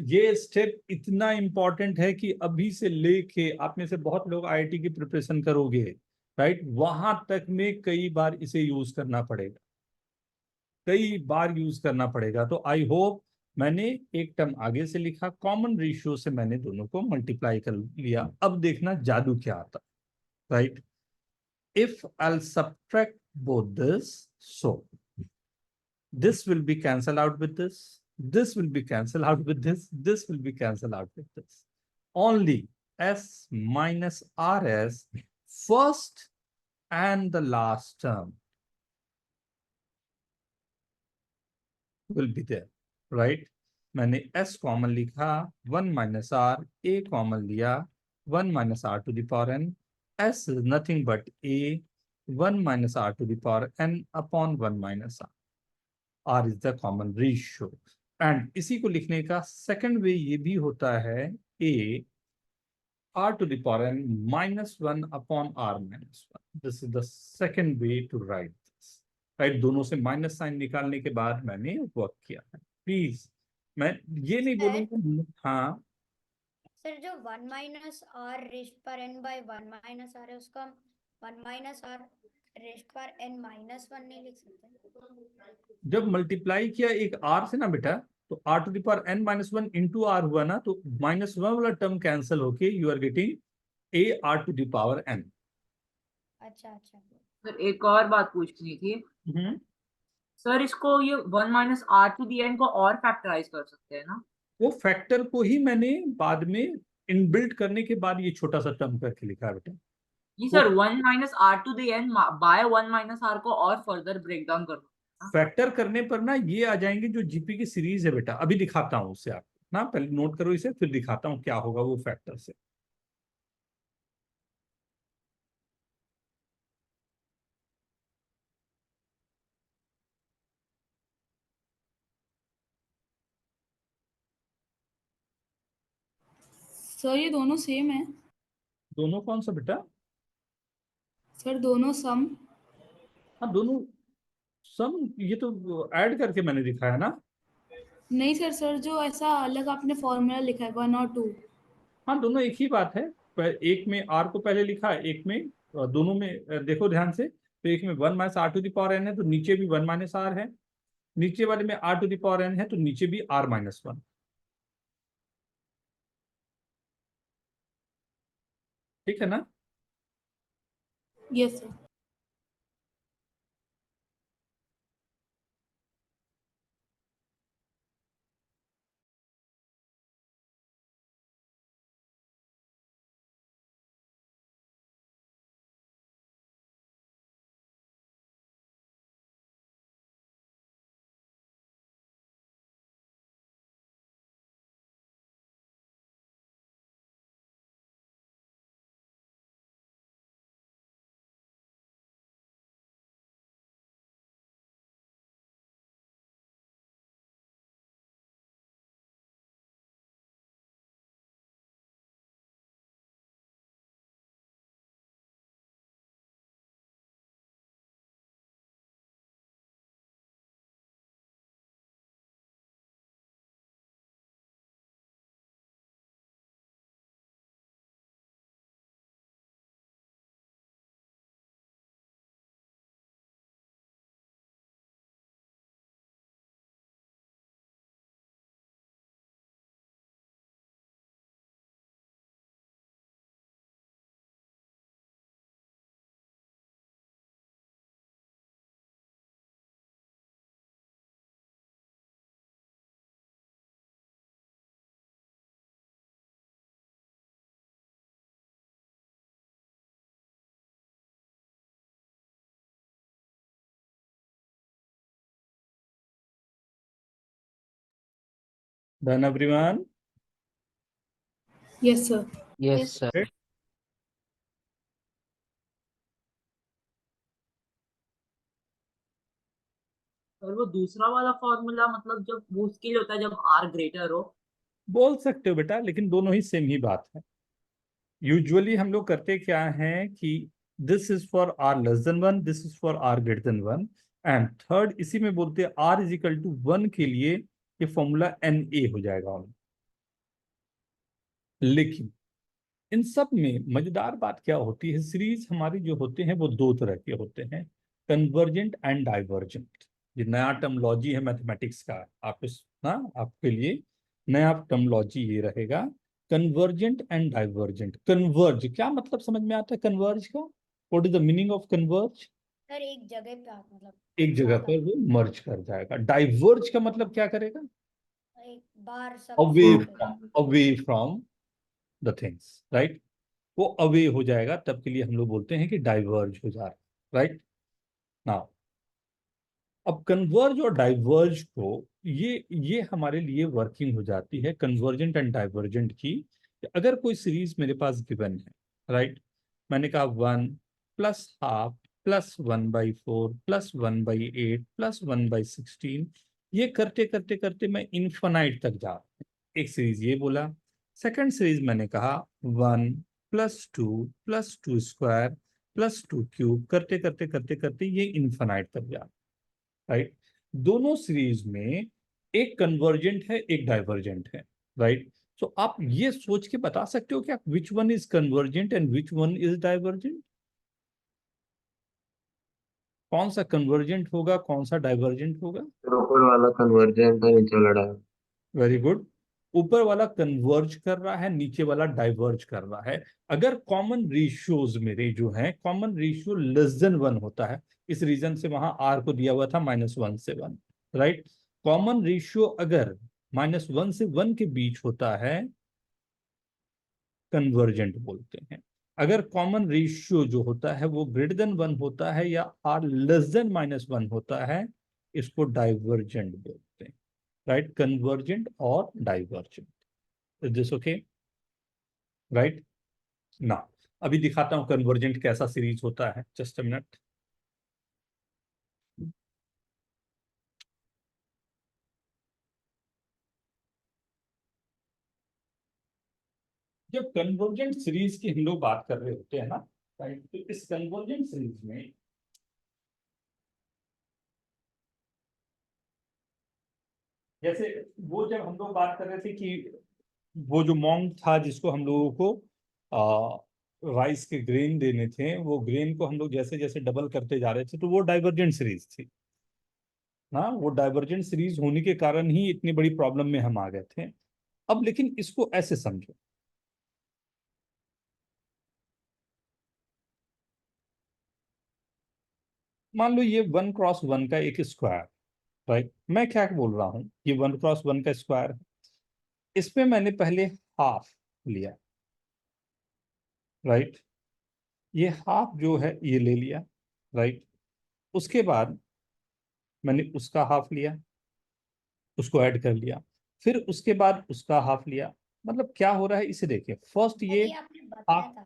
ये step इतना important है कि अभी से लेके आप में से बहुत लोग आईआईटी की प्रिपरेशन करोगे, राइट, वहां तक में कई बार इसे यूज करना पड़ेगा, कई बार यूज करना पड़ेगा। तो आई होप मैंने एक टर्म आगे से लिखा, कॉमन रेशियो से मैंने दोनों को मल्टीप्लाई कर लिया। अब देखना जादू क्या आता, right. If I subtract both this, so this will be cancelled out with this will be cancelled out with this will be cancelled out with this. Only s minus rs first and the last term will be there, right? मैंने s common लिखा, 1 minus R, a common लिया, 1 minus are to the power n, s is nothing but a, 1 minus are to the power n upon 1 minus R is the common ratio. And इसी को लिखने का second वे ये भी होता है, a r to the power n minus 1 upon r minus 1. This is the second way to write this. Right, दोनों से माइनस साइन निकालने के बाद मैंने वर्क किया है। प्लीज मैं ये नहीं बोलूंगा। हाँ सर, जो 1 माइनस आर रेस्ट पर n बाय 1 माइनस आर है, उसका 1 माइनस आर रेस्ट पर n माइनस 1 नहीं लिख सकते? जब मल्टीप्लाई किया एक r से ना बेटा, तो r to the power n minus 1 into r हुआ ना, तो माइनस 1 वाला टर्म कैंसिल होके you are getting a r to the power n। अच्छा अच्छा। सर एक और बात पूछनी थी सर, इसको ये 1 minus are to the N को और फैक्टराइज कर सकते हैं ना? वो फैक्टर को ही मैंने बाद में इनबिल्ट करने के बाद ये छोटा सा टर्म करके लिखा है बेटा। जी sir, 1 minus are to the n by 1 minus r को और फर्दर ब्रेक डाउन कर फैक्टर करने पर ना ये आ जाएंगे जो जीपी की सीरीज है बेटा, अभी दिखाता हूँ उससे आपको ना, पहले नोट करो इसे, फिर दिखाता हूँ क्या होगा वो फैक्टर से। सर ये दोनों सेम है? दोनों कौन सा बेटा? सर दोनों सम? हाँ दोनों सम, ये तो ऐड करके मैंने दिखाया ना। नहीं सर, सर जो ऐसा अलग आपने फॉर्मूला लिखा है 1 और 2। हाँ दोनों एक ही बात है, एक में आर को पहले लिखा, एक में दोनों में देखो ध्यान से, तो एक में 1 minus are to the power N है, तो नीचे भी 1 माइनस आर है, नीचे वाले में R to the power N है, तो नीचे भी आर माइनस 1। ठीक है ना? Yes sir. Done everyone? Yes sir. Yes sir. और वो दूसरा वाला फॉर्मूला मतलब जब वो उसके लिए होता है जब आर ग्रेटर हो? बोल सकते हो बेटा, लेकिन दोनों ही सेम ही बात है। यूजुअली हम लोग करते क्या हैं कि this is for R less than 1, this is for R greater than 1, and third इसी में बोलते हैं आर इज इक्वल टू 1 के लिए ये फॉर्मूला एन ए हो जाएगा। लेकिन इन सब में मजेदार बात क्या होती है, सीरीज हमारी जो होते हैं वो दो तरह के होते हैं, कन्वर्जेंट एंड डाइवर्जेंट। ये नया टर्मोलॉजी है मैथमेटिक्स का, आप इस ना आपके लिए नया टर्मोलॉजी ये रहेगा, कन्वर्जेंट एंड डाइवर्जेंट। कन्वर्ज क्या मतलब समझ में आता है? कन्वर्ज का what is the meaning of converse? Sir एक जगह पे मतलब एक जगह पर वो मर्ज कर जाएगा। डाइवर्ज का मतलब क्या करेगा? एक बार सब away from the things, right? वो अवे हो जाएगा, तब के लिए हम लोग बोलते हैं कि डाइवर्ज हो जा रहा है, राइट? नाउ अब कन्वर्ज और डाइवर्ज को ये हमारे लिए वर्किंग हो जाती है कन्वर्जेंट एंड डाइवर्जेंट की। अगर कोई सीरीज मेरे पास गिवन है, राइट, मैंने कहा 1 plus half plus 1/4 plus 1/8 plus 1/16, ये करते करते करते मैं इन्फिनाइट तक जा रहा हूं। एक सीरीज ये बोला। सेकंड सीरीज मैंने कहा 1 plus 2 plus 2 square plus 2 cube, करते करते करते करते ये इन्फिनाइट तक जा रहा है, राइट। दोनों सीरीज में एक कन्वर्जेंट है, एक डाइवर्जेंट है, राइट। सो आप ये सोच के बता सकते हो क्या which one is convergent and which one is divergent? कौन सा कन्वर्जेंट होगा, कौन सा डाइवर्जेंट होगा? फिर ऊपर वाला कन्वर्जेंट है, नीचे वाला डाइवर्जेंट। Very good. ऊपर वाला कन्वर्ज कर रहा है, नीचे वाला डाइवर्ज कर रहा है। अगर कॉमन रेशियोज मेरे जो हैं, कॉमन रेशियो लेस देन 1 होता है, इस रीजन से वहां आर को दिया हुआ था -1 से 1, राइट। कॉमन रेशियो अगर -1 से 1 के बीच होता है, कन्वर्जेंट बोलते हैं। अगर कॉमन रेशियो जो होता है वो ग्रेटर देन 1 होता है या आर लेस देन -1 होता है, इसको डाइवर्जेंट बोलते हैं, राइट। कन्वर्जेंट और divergent. Is this okay? Right ना। अभी दिखाता हूं कन्वर्जेंट कैसा सीरीज होता है, जस्ट अ मिनट। जब कन्वर्जेंट सीरीज की हम लोग बात कर रहे होते हैं ना, राइट, तो इस कन्वर्जेंट सीरीज में जैसे वो जब हम लोग बात कर रहे थे कि वो जो मॉन्क था जिसको हम लोगों को राइस के ग्रेन देने थे, वो ग्रेन को हम लोग जैसे जैसे डबल करते जा रहे थे, तो वो डाइवर्जेंट सीरीज थी ना। वो डाइवर्जेंट सीरीज होने के कारण ही इतनी बड़ी प्रॉब्लम में हम आ गए थे। अब लेकिन इसको ऐसे समझो, मान लो ये 1x1 का एक स्क्वायर, राइट। मैं क्या बोल रहा हूं, ये 1x1 का स्क्वायर है। इसमें मैंने पहले हाफ लिया, राइट। ये हाफ जो है ये ले लिया, राइट। उसके बाद मैंने उसका हाफ लिया, उसको ऐड कर लिया, फिर उसके बाद उसका हाफ लिया। मतलब क्या हो रहा है इसे देखिए, फर्स्ट ये ये आपने बताया हाफ, था।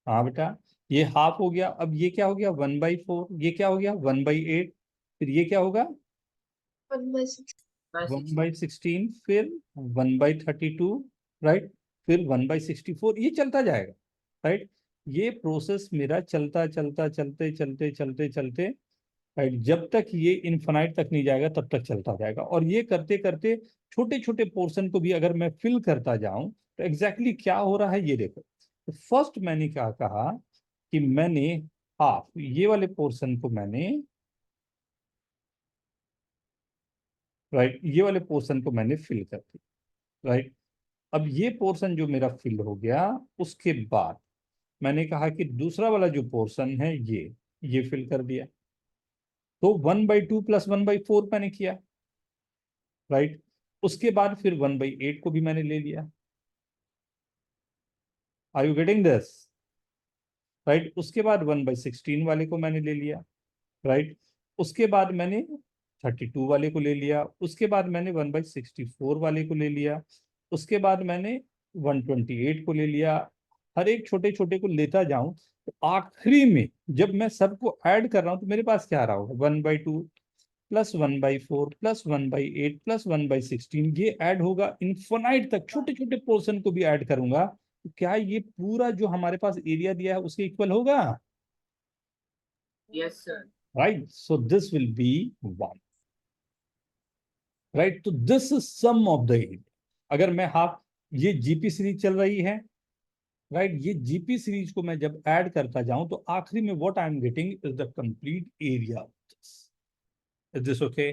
हाँ बेटा, ये हाफ हो गया। अब ये क्या हो गया 1/4, ये क्या हो गया 1/8, फिर ये क्या होगा 1/16, फिर 1/32, राइट, फिर 1/64, ये चलता जाएगा, राइट। ये प्रोसेस मेरा चलता चलता चलते चलते चलते चलते, राइट, जब तक ये इनफाइनाइट तक नहीं जाएगा तब तक चलता जाएगा। और ये करते करते छोटे छोटे पोर्शन को भी अगर मैं फिल करता जाऊं तो एग्जैक्टली क्या हो रहा है ये देखो। तो फर्स्ट मैंने क्या कहा कि मैंने हाफ, ये वाले पोर्शन को मैंने, राइट, ये वाले पोर्शन को मैंने फिल कर दिया, राइट। अब ये पोर्शन जो मेरा फिल हो गया, उसके बाद मैंने कहा कि दूसरा वाला जो पोर्शन है ये फिल कर दिया। तो 1/2 प्लस 1/4 मैंने किया, राइट। उसके बाद फिर 1/8 को भी मैंने ले लिया। Are you getting this? Right. उसके बाद 1/16 वाले को मैंने ले लिया, राइट। उसके बाद मैंने 32 वाले को ले लिया। उसके बाद मैंने 1/64 वाले को ले लिया। उसके बाद मैंने 128 को ले लिया। हर एक छोटे छोटे को लेता जाऊं तो आखिरी में जब मैं सबको ऐड कर रहा हूं तो मेरे पास क्या आ रहा होगा 1/2 प्लस 1/4 प्लस 1/8 प्लस 1/16, ये ऐड होगा इन्फिनाइट तक। छोटे छोटे पोर्शन को भी ऐड करूंगा तो क्या ये पूरा जो हमारे पास एरिया दिया है उसके इक्वल होगा? Yes, sir. Right, so this will be 1, right. तो this is sum of the area। अगर मैं हाफ, ये जीपी सीरीज चल रही है, राइट, ये जीपी सीरीज को मैं जब ऐड करता जाऊं तो आखिरी में what I am getting is the complete area of this. Is this okay?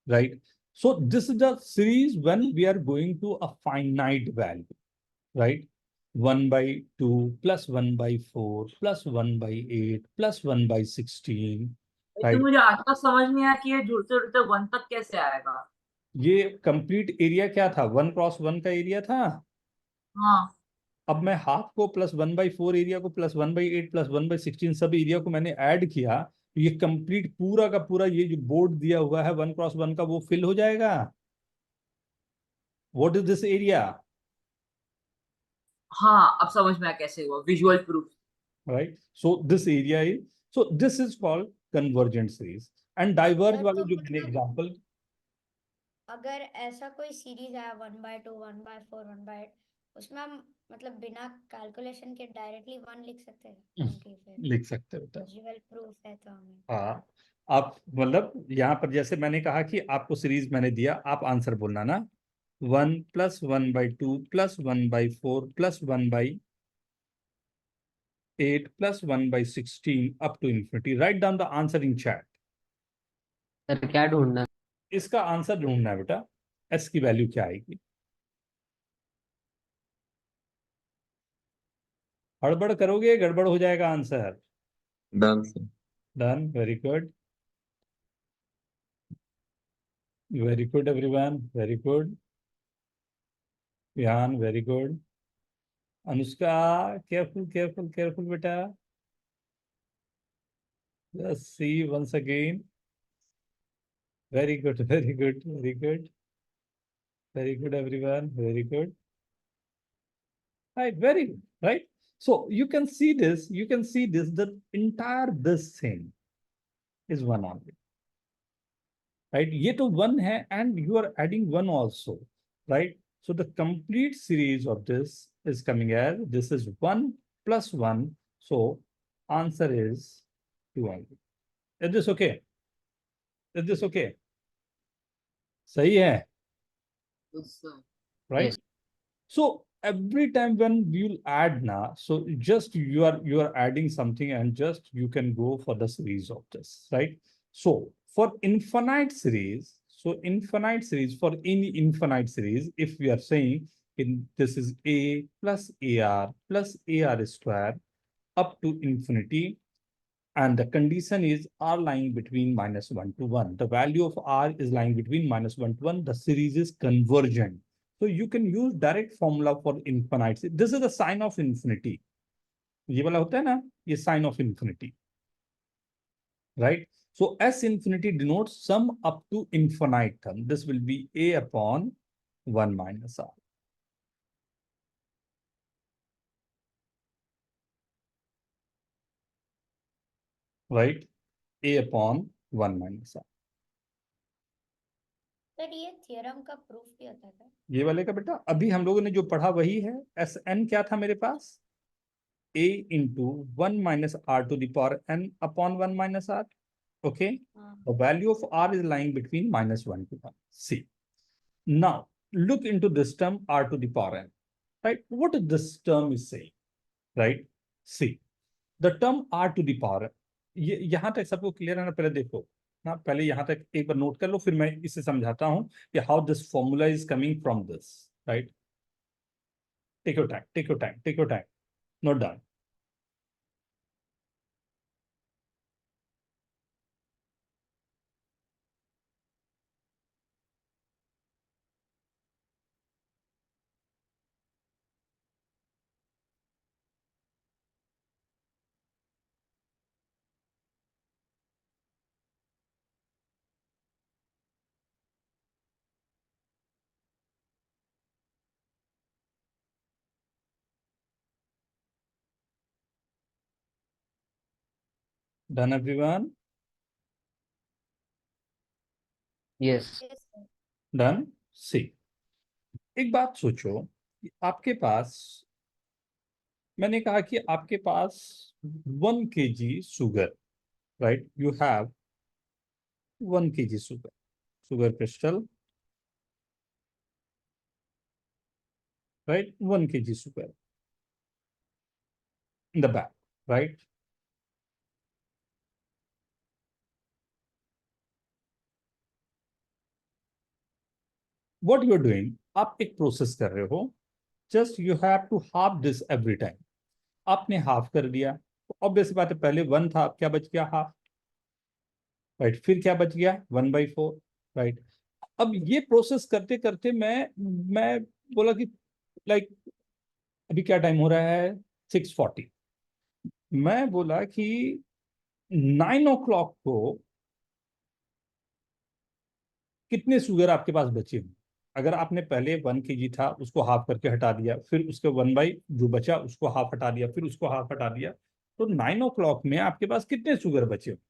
Right. So this is the series when we are going to a finite value, right. 1/2 plus 1/4 plus 1/8 plus 1/16, तो right. मुझे आज तक समझ नहीं आया कि ये जुड़ते जुड़ते 1 तक कैसे आएगा। ये कंप्लीट एरिया क्या था, 1x1 का एरिया था। हाँ। अब मैं हाफ को प्लस 1/4 एरिया को प्लस 1/8 प्लस 1/16 सब एरिया को मैंने ऐड किया ये कंप्लीट पूरा का पूरा ये जो बोर्ड दिया हुआ है 1x1 का वो फिल हो जाएगा. What is this area? हाँ अब समझ में आया कैसे हुआ, visual proof. Right. So this area is, so this is called convergent series. And diverge sir, वाले तो जो मैंने मतलब एग्जांपल, अगर ऐसा कोई सीरीज है 1/2 1/4 1/8, उसमें हम मतलब बिना कैलकुलेशन के डायरेक्टली 1 लिख सकते हैं क्योंकि फिर लिख सकते हो बेटा. विजुअल प्रूफ है तो हमें हाँ, आप मतलब यहाँ पर जैसे मैंने कहा कि आपको सीरीज मैंने दिया, आप आंसर बोलना ना. 1+1/2 +1/4 +1/8 +1/16 up to infinity. Write down the answer in chat. Sir क्या ढूंढना? इसका आंसर ढूंढना है बेटा. एस की वैल्यू क्या आएगी? हड़बड़ करोगे गड़बड़ हो जाएगा answer. Done sir. Done. Very good. Very good everyone. Very good. Vihan very good. Anushka careful careful careful बेटा. Let's see once again. Very good, very good, very good. Very good, everyone. Very good. Right, very good. Right. So you can see this, the entire this thing is one only. Right. Ye to one hai and you are adding one also. Right. So the complete series of this is coming as this is 1 + 1. So answer is 2 only. Is this okay? Is this okay? सही है. Right. Yes. So every time when you'll add now, so just you are adding something and just you can go for the series of this, right? So for infinite series, for any infinite series, if we are saying in this is a plus ar plus ar square up to infinity, and the condition is r lying between -1 to 1. The value of r is lying between -1 to 1. The series is convergent. So you can use direct formula for infinite. This is the sign of infinity. ये वाला होता है ना, ये sign of infinity. Right? So S infinity denotes sum up to infinite term. This will be a upon 1 minus r. Right? A upon 1 minus r. Sir ये theorem का proof भी होता है क्या? ये वाले का बेटा अभी हम लोगों ने जो पढ़ा वही है. एस एन क्या था मेरे पास? a into 1 minus r to the power n upon 1 minus r. Okay. The value of r is lying between -1 to 1. See. Now, look into this term r to the power n. Right? What is this term is saying? Right? See. The term r to the power n. यहाँ तक सबको clear है ना? पहले देखो ना, पहले यहाँ तक एक बार नोट कर लो, फिर मैं इसे समझाता हूँ कि how this formula is coming from this. Right. Take your time, take your time, take your time. Note down. Done everyone? Yes. Yes, sir. Done? See. एक बात सोचो कि आपके पास, मैंने कहा कि आपके पास 1 kg sugar. Right. You have 1 kg sugar crystal. Right. 1 kg sugar in the bag. Right. What you are doing, आप एक प्रोसेस कर रहे हो. Just you have to half this every time. आपने हाफ कर दिया तो ऑब्वियस बात है, पहले 1 था, क्या बच गया? हाफ. राइट. फिर क्या बच गया? 1/4. राइट. अब ये प्रोसेस करते करते मैं बोला कि लाइक अभी क्या टाइम हो रहा है? 6:40. मैं बोला कि 9 o'clock को कितने शुगर आपके पास बचे हुए? अगर आपने पहले 1 kg था उसको हाफ करके हटा दिया, फिर उसके 1/, जो बचा उसको हाफ हटा दिया, फिर उसको हाफ हटा दिया, तो 9 o'clock में आपके पास कितने शुगर बचे हुए?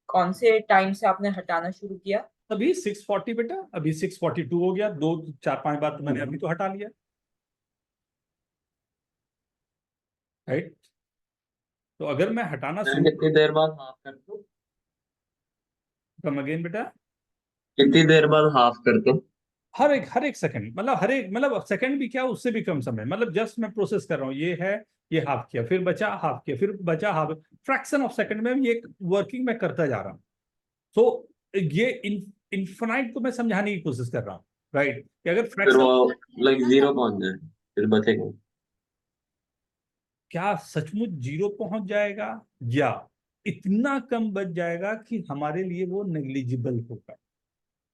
कौन से टाइम से आपने हटाना शुरू किया? अभी 6:40 बेटा, अभी 6:42 हो गया, 2 4 5 बार तो मैंने अभी तो हटा लिया, राइट? तो अगर मैं हटाना मैं शुरू कितनी देर बाद हाफ कर दूं? कम अगेन बेटा, कितनी देर बाद हाफ कर दूं? हर एक सेकंड, मतलब हर एक, मतलब सेकंड भी क्या, उससे भी कम समय, मतलब जस्ट मैं प्रोसेस कर रहा हूँ, ये है, ये हाफ किया, फिर बचा हाफ किया, फिर बचा हाफ, फ्रैक्शन ऑफ सेकंड में ये वर्किंग मैं करता जा रहा हूँ। तो ये इनफिनाइट को मैं समझाने की कोशिश कर रहा हूँ, राइट? कि अगर फिर फ्रैक्शन, वो लाइक जीरो पहुंच जाए, फिर बचेगा। क्या सचमुच जीरो पहुंच जाएगा, या इतना कम बच जाएगा कि हमारे लिए वो नेग्लिजिबल होगा?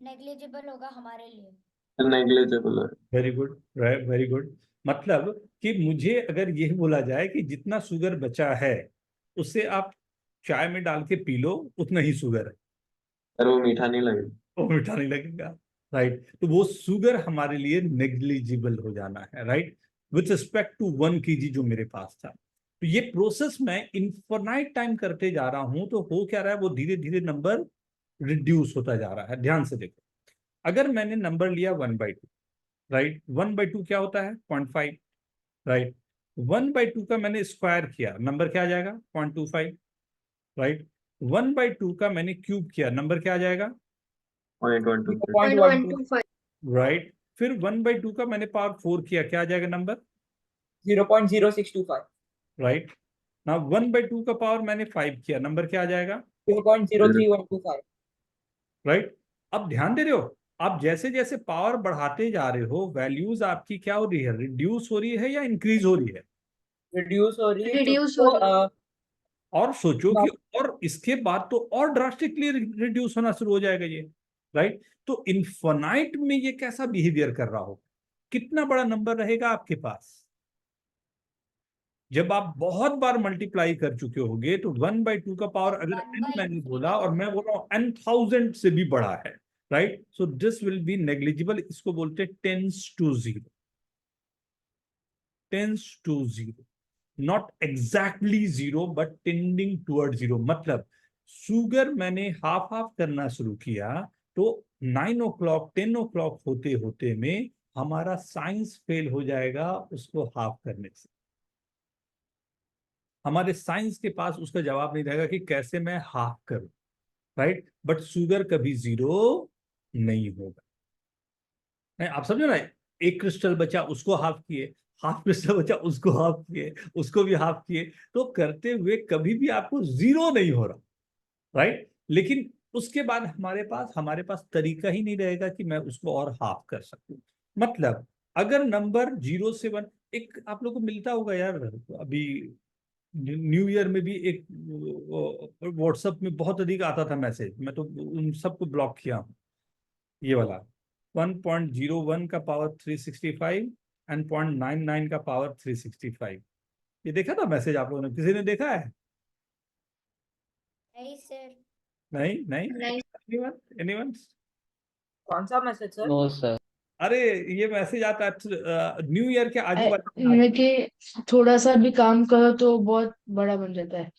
नेग्लिजिबल होगा हमारे लिए। नेग्लिजिबल है। Very good, very good. मतलब कि मुझे अगर यह बोला जाए कि जितना शुगर बचा है उससे आप चाय में डाल के पी लो, उतना ही शुगर है, पर वो मीठा नहीं लगेगा। वो मीठा नहीं लगेगा, राइट? तो वो शुगर हमारे लिए नेग्लिजिबल हो जाना है, right, with respect to 1 kg जो मेरे पास था। तो ये प्रोसेस मैं इनफिनाइट टाइम करते जा रहा हूं, तो हो क्या रहा है, वो धीरे धीरे नंबर रिड्यूस होता जा रहा है। ध्यान से देखो, अगर मैंने नंबर लिया 1/2, राइट, 1/2 क्या होता है? 0.5, राइट? 1/2 का मैंने स्क्वायर किया, नंबर क्या आ जाएगा? 0.25, राइट? 1/2 का मैंने क्यूब किया, नंबर क्या आ जाएगा? 0.125। 0.125। राइट? फिर 1/2 का मैंने पावर 4 किया, क्या आ जाएगा नंबर? 0.0625। राइट? ना 1/2 का पावर मैंने 5 किया, नंबर क्या आ जाएगा? 0.03125। राइट? अब ध्यान दे रहे हो, आप जैसे जैसे पावर बढ़ाते जा रहे हो, वैल्यूज आपकी क्या हो रही है? रिड्यूस हो रही है या इंक्रीज हो रही है? रिड्यूस हो रही है रिड्यूस तो हो रही है। और सोचो कि और इसके बाद तो और ड्रास्टिकली रिड्यूस होना शुरू हो जाएगा ये, राइट? तो इनफिनाइट में ये कैसा बिहेवियर कर रहा हो? कितना बड़ा नंबर रहेगा आपके पास? जब आप बहुत बार मल्टीप्लाई कर चुके होगे तो 1/2 का पावर, अगर n मैंने 1/3 बोला का और मैं होगा। बोल रहा हूँ n 1000 से भी बड़ा है, right? So this will be negligible, इसको बोलते हैं tends to zero, tends to zero, not exactly zero but tending toward zero. मतलब शुगर मैंने हाफ हाफ करना शुरू किया, तो 9 o'clock 10 o'clock होते होते में हमारा साइंस फेल हो जाएगा उसको हाफ करने से। हमारे साइंस के पास उसका जवाब नहीं रहेगा कि कैसे मैं हाफ करूं, राइट? बट शुगर कभी जीरो नहीं होगा। नहीं, आप समझो ना, एक क्रिस्टल बचा उसको हाफ किए, हाफ क्रिस्टल बचा उसको हाफ किए, उसको भी हाफ किए, तो करते हुए कभी भी आपको जीरो नहीं हो रहा, राइट? लेकिन उसके बाद हमारे पास तरीका ही नहीं रहेगा कि मैं उसको और हाफ कर सकूं। मतलब अगर नंबर 0 से 1, एक आप लोग को मिलता होगा यार, अभी न्यू ईयर में भी एक व्हाट्सएप में बहुत अधिक आता था मैसेज, मैं तो उन सबको ब्लॉक किया हूं, ये वाला 1.01 का पावर 365 एंड 0.99 का पावर 365। ये देखा था मैसेज आप लोगों ने? किसी ने देखा है? नहीं सर। नहीं नहीं, नहीं। Anyone anyone? कौन सा मैसेज सर? No sir. अरे ये मैसेज आता है न्यू ईयर के आजू बाजू। मैं कि थोड़ा सा भी काम करो तो बहुत बड़ा बन जाता है।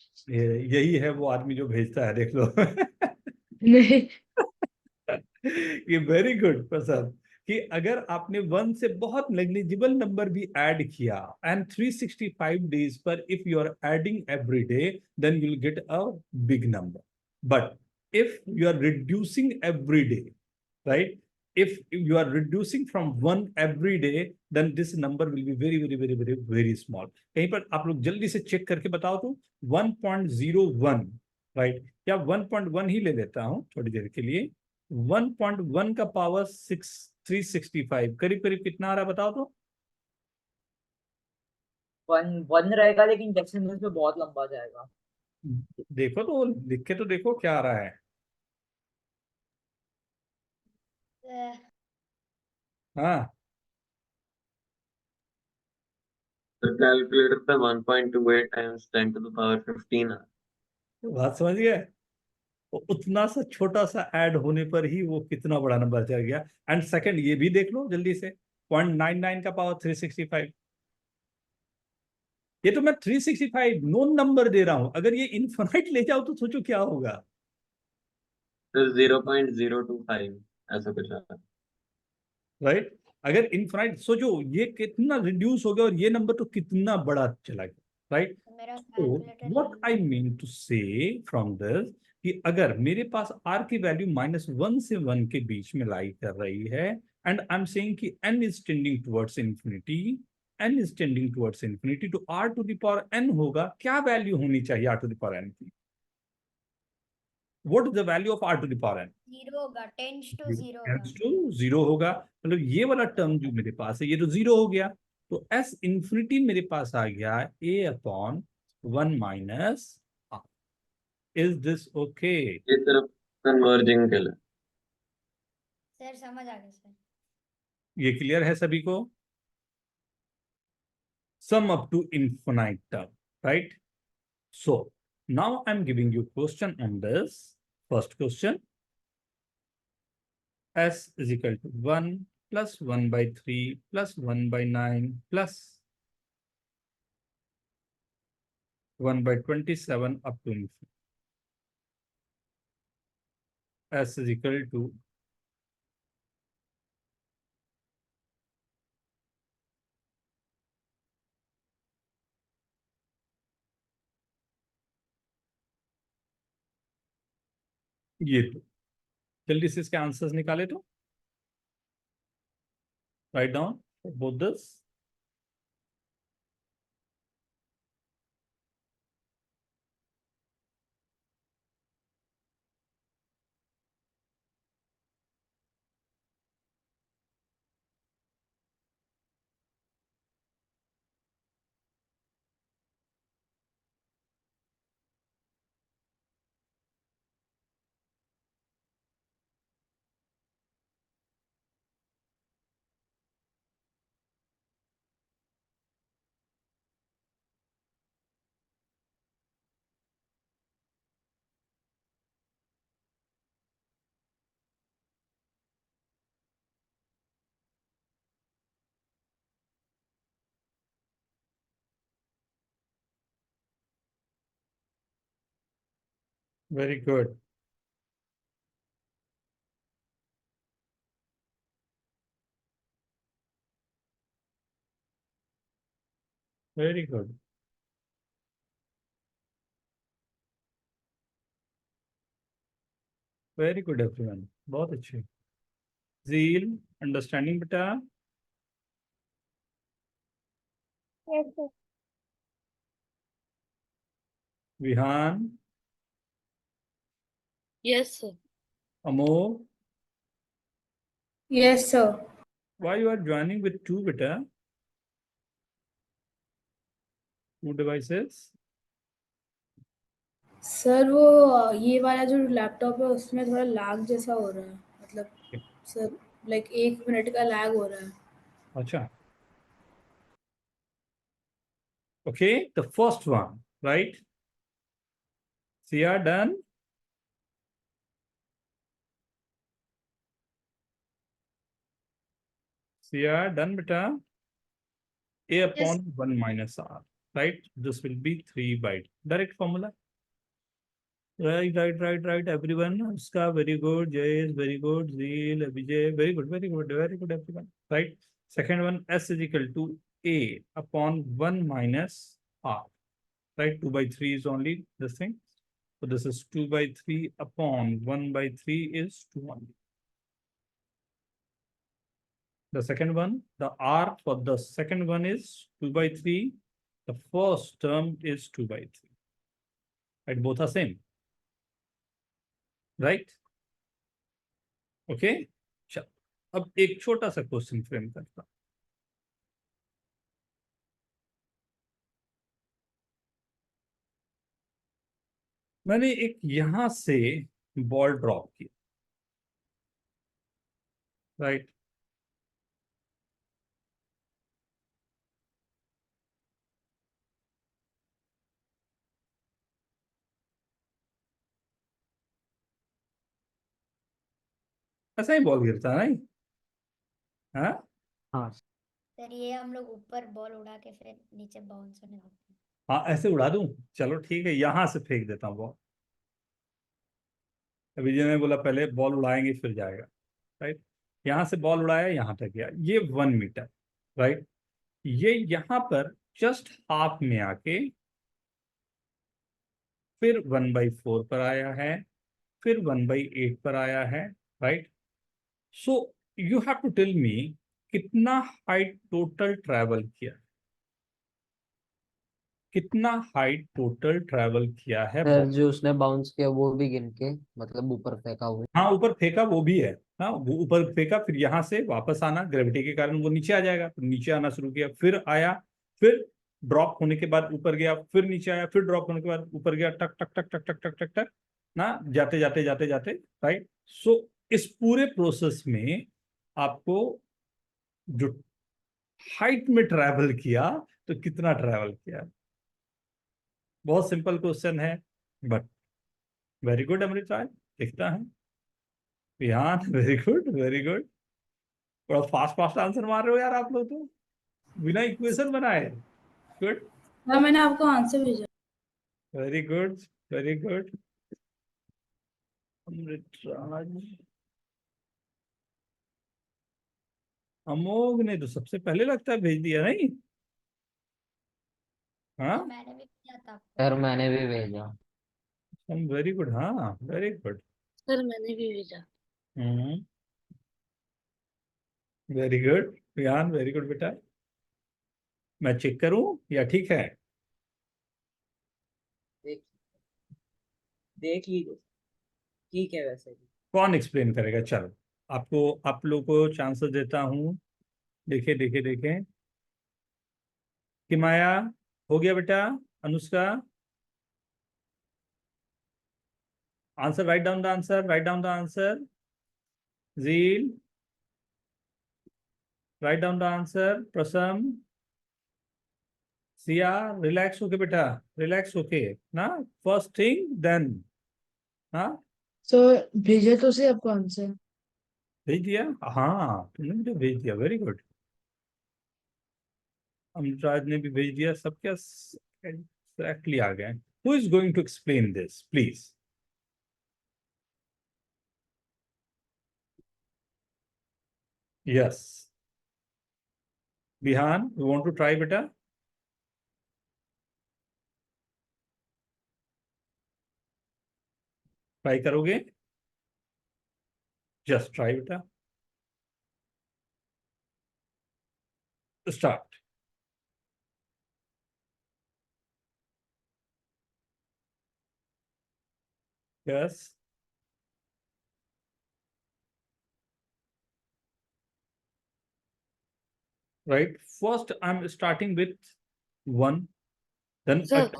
यही है वो आदमी जो भेजता है, देख लो। नहीं। ये वेरी गुड प्रसाद, कि अगर आपने 1 से बहुत नेग्लिजिबल नंबर भी ऐड किया, एंड 365 डेज पर if you are adding every day, then you will get a big number. But if you are reducing every day, right, if you are reducing from 1 every day, then this number will be very very very very very small। कहीं पर आप लोग जल्दी से check करके बताओ तो 1.01, right? या 1.1 ही ले लेता हूं थोड़ी देर के लिए। 1.1 का पावर 365 करीब करीब कितना आ रहा है बताओ तो? 1 रहेगा लेकिन डेसिमल्स में बहुत लंबा जाएगा। देखो तो, लिख के तो देखो क्या आ रहा है। हाँ, तो कैलकुलेटर पे 1.28 टाइम्स 10 to the power 15 आ बात समझ गए? तो उतना सा छोटा सा ऐड होने पर ही वो कितना बड़ा नंबर चल गया। एंड सेकंड ये भी देख लो जल्दी से, 0.99 का पावर 365। ये तो मैं 365 नोन नंबर दे रहा हूं, अगर ये इनफाइनाइट ले जाओ तो सोचो क्या होगा। तो 0.025 ऐसा कुछ आता है। राइट, अगर इनफाइनाइट सोचो ये कितना रिड्यूस हो गया और ये नंबर तो कितना बड़ा चला गया। राइट, मेरा तो calculator what I mean to say from this कि अगर मेरे पास r की वैल्यू -1 से 1 के बीच में लाई कर रही है एंड आई एम सेइंग कि n is tending towards infinity, n is tending towards infinity, तो r to the power n होगा, क्या वैल्यू होनी चाहिए r to the power n की? What is the value of r to the power n? 0 होगा, tends to 0 होगा। Tends to 0 होगा, मतलब ये वाला टर्म जो मेरे पास है ये तो 0 हो गया, तो s इंफिनिटी मेरे पास आ गया a/1 minus r। Is this okay? ये सिर्फ कन्वर्जिंग के लिए। सर समझ आ गया सर। ये क्लियर है सभी को? Sum up to infinite term, right? So now I'm giving you question on this. First question, s is equal to 1 plus 1 by 3 plus 1 by 9 plus 1 by 27 up to infinity. S is equal to ये, तो जल्दी से इसके answers निकाले तो write down both this. Very good, very good, very good everyone, बहुत अच्छे। Zeel, understanding बेटा? Yes sir. Vihan, Yes, sir. Amol, Yes, sir. why you are joining with two beta? Two devices? Sir वो ये वाला जो लैपटॉप है उसमें थोड़ा लैग जैसा हो रहा है, मतलब सर लाइक 1 मिनट का लैग हो रहा है। अच्छा, okay, the first one, right? Sia done? Sia done beta? A upon 1 minus r, right? This will be 3 by direct formula. Right, everyone. Uska, very good. Jay is very good. Zeel, Vijay, very good, everyone. Right? Second one, s is equal to a upon 1 minus r. Right? 2 by 3 is only this thing. So this is 2 by 3 upon 1 by 3 is 2 only. The second one, the r for the second one is 2 by 3. The first term is 2 by 3. Right? Both are same. Right? Okay? चल, अब एक छोटा सा question frame करता हूं। मैंने एक यहां से बॉल ड्रॉप किया, राइट? ऐसा ही बॉल गिरता है नहीं? हाँ हाँ सर ये हम लोग ऊपर बॉल उड़ा के फिर नीचे बाउंस होने देते हैं। हाँ, ऐसे उड़ा दूं? चलो ठीक है, यहाँ से फेंक देता हूँ बॉल। अभी जिन्होंने बोला पहले बॉल उड़ाएंगे फिर जाएगा, राइट? यहाँ से बॉल उड़ाया, यहाँ तक गया, ये 1 मीटर, राइट? ये यहाँ पर जस्ट हाफ में आके फिर 1/4 पर आया है, फिर 1/8 पर आया है, right? So you have to tell me कितना हाइट टोटल ट्रैवल किया, कितना हाइट टोटल ट्रैवल किया है सर ball? जो उसने बाउंस किया वो भी गिन के, मतलब ऊपर फेंका हुआ। हाँ, ऊपर फेंका वो भी है। हाँ, वो ऊपर फेंका, फिर यहाँ से वापस आना, ग्रेविटी के कारण वो नीचे आ जाएगा, फिर नीचे आना शुरू किया, फिर आया, फिर ड्रॉप होने के बाद ऊपर गया, फिर नीचे आया, फिर ड्रॉप होने के बाद ऊपर गया, टक टक टक टक टक टक टक टक ना, जाते जाते जाते जाते, राइट? सो इस पूरे प्रोसेस में आपको जो हाइट में ट्रैवल किया, तो कितना ट्रैवल किया? बहुत सिंपल क्वेश्चन है, बट वेरी गुड अमृत राय, दिखता है। यार वेरी गुड, वेरी गुड। बड़ा फास्ट फास्ट आंसर मार रहे हो यार आप लोग तो, बिना इक्वेशन बनाए। गुड, हाँ मैंने आपको आंसर भेजा। Very good, very good Amritraj. अमोघ ने तो सबसे पहले लगता है भेज दिया, नहीं? हाँ, मैंने भी किया था। सर मैंने भी भेजा। वेरी गुड, हाँ वेरी गुड। सर मैंने भी भेजा। वेरी गुड यान, वेरी गुड बेटा। मैं चेक करूं या ठीक है? देख लीजिए, ठीक है वैसे भी। कौन एक्सप्लेन करेगा? चलो आपको, आप लोग को चांसेस देता हूं। देखे देखे देखे, किमाया हो गया बेटा, Anushka answer, write down the answer, write down the answer. Zeel write down the answer. Prasam, Siya, relax होके बेटा, रिलैक्स होके ना, फर्स्ट थिंग देन। हाँ, सो भेजे तो से आपको आंसर। भेज दिया? हाँ, तुमने मुझे भेज दिया, वेरी गुड। अमृतराज ने भी भेज दिया, सब क्या एक्टली आ गए। Who is going to explain this please? Yes, Bihan, you want to try बेटा? ट्राई करोगे? जस्ट ट्राई बेटा, start. Yes, right, first I'm starting with 1, then Sir.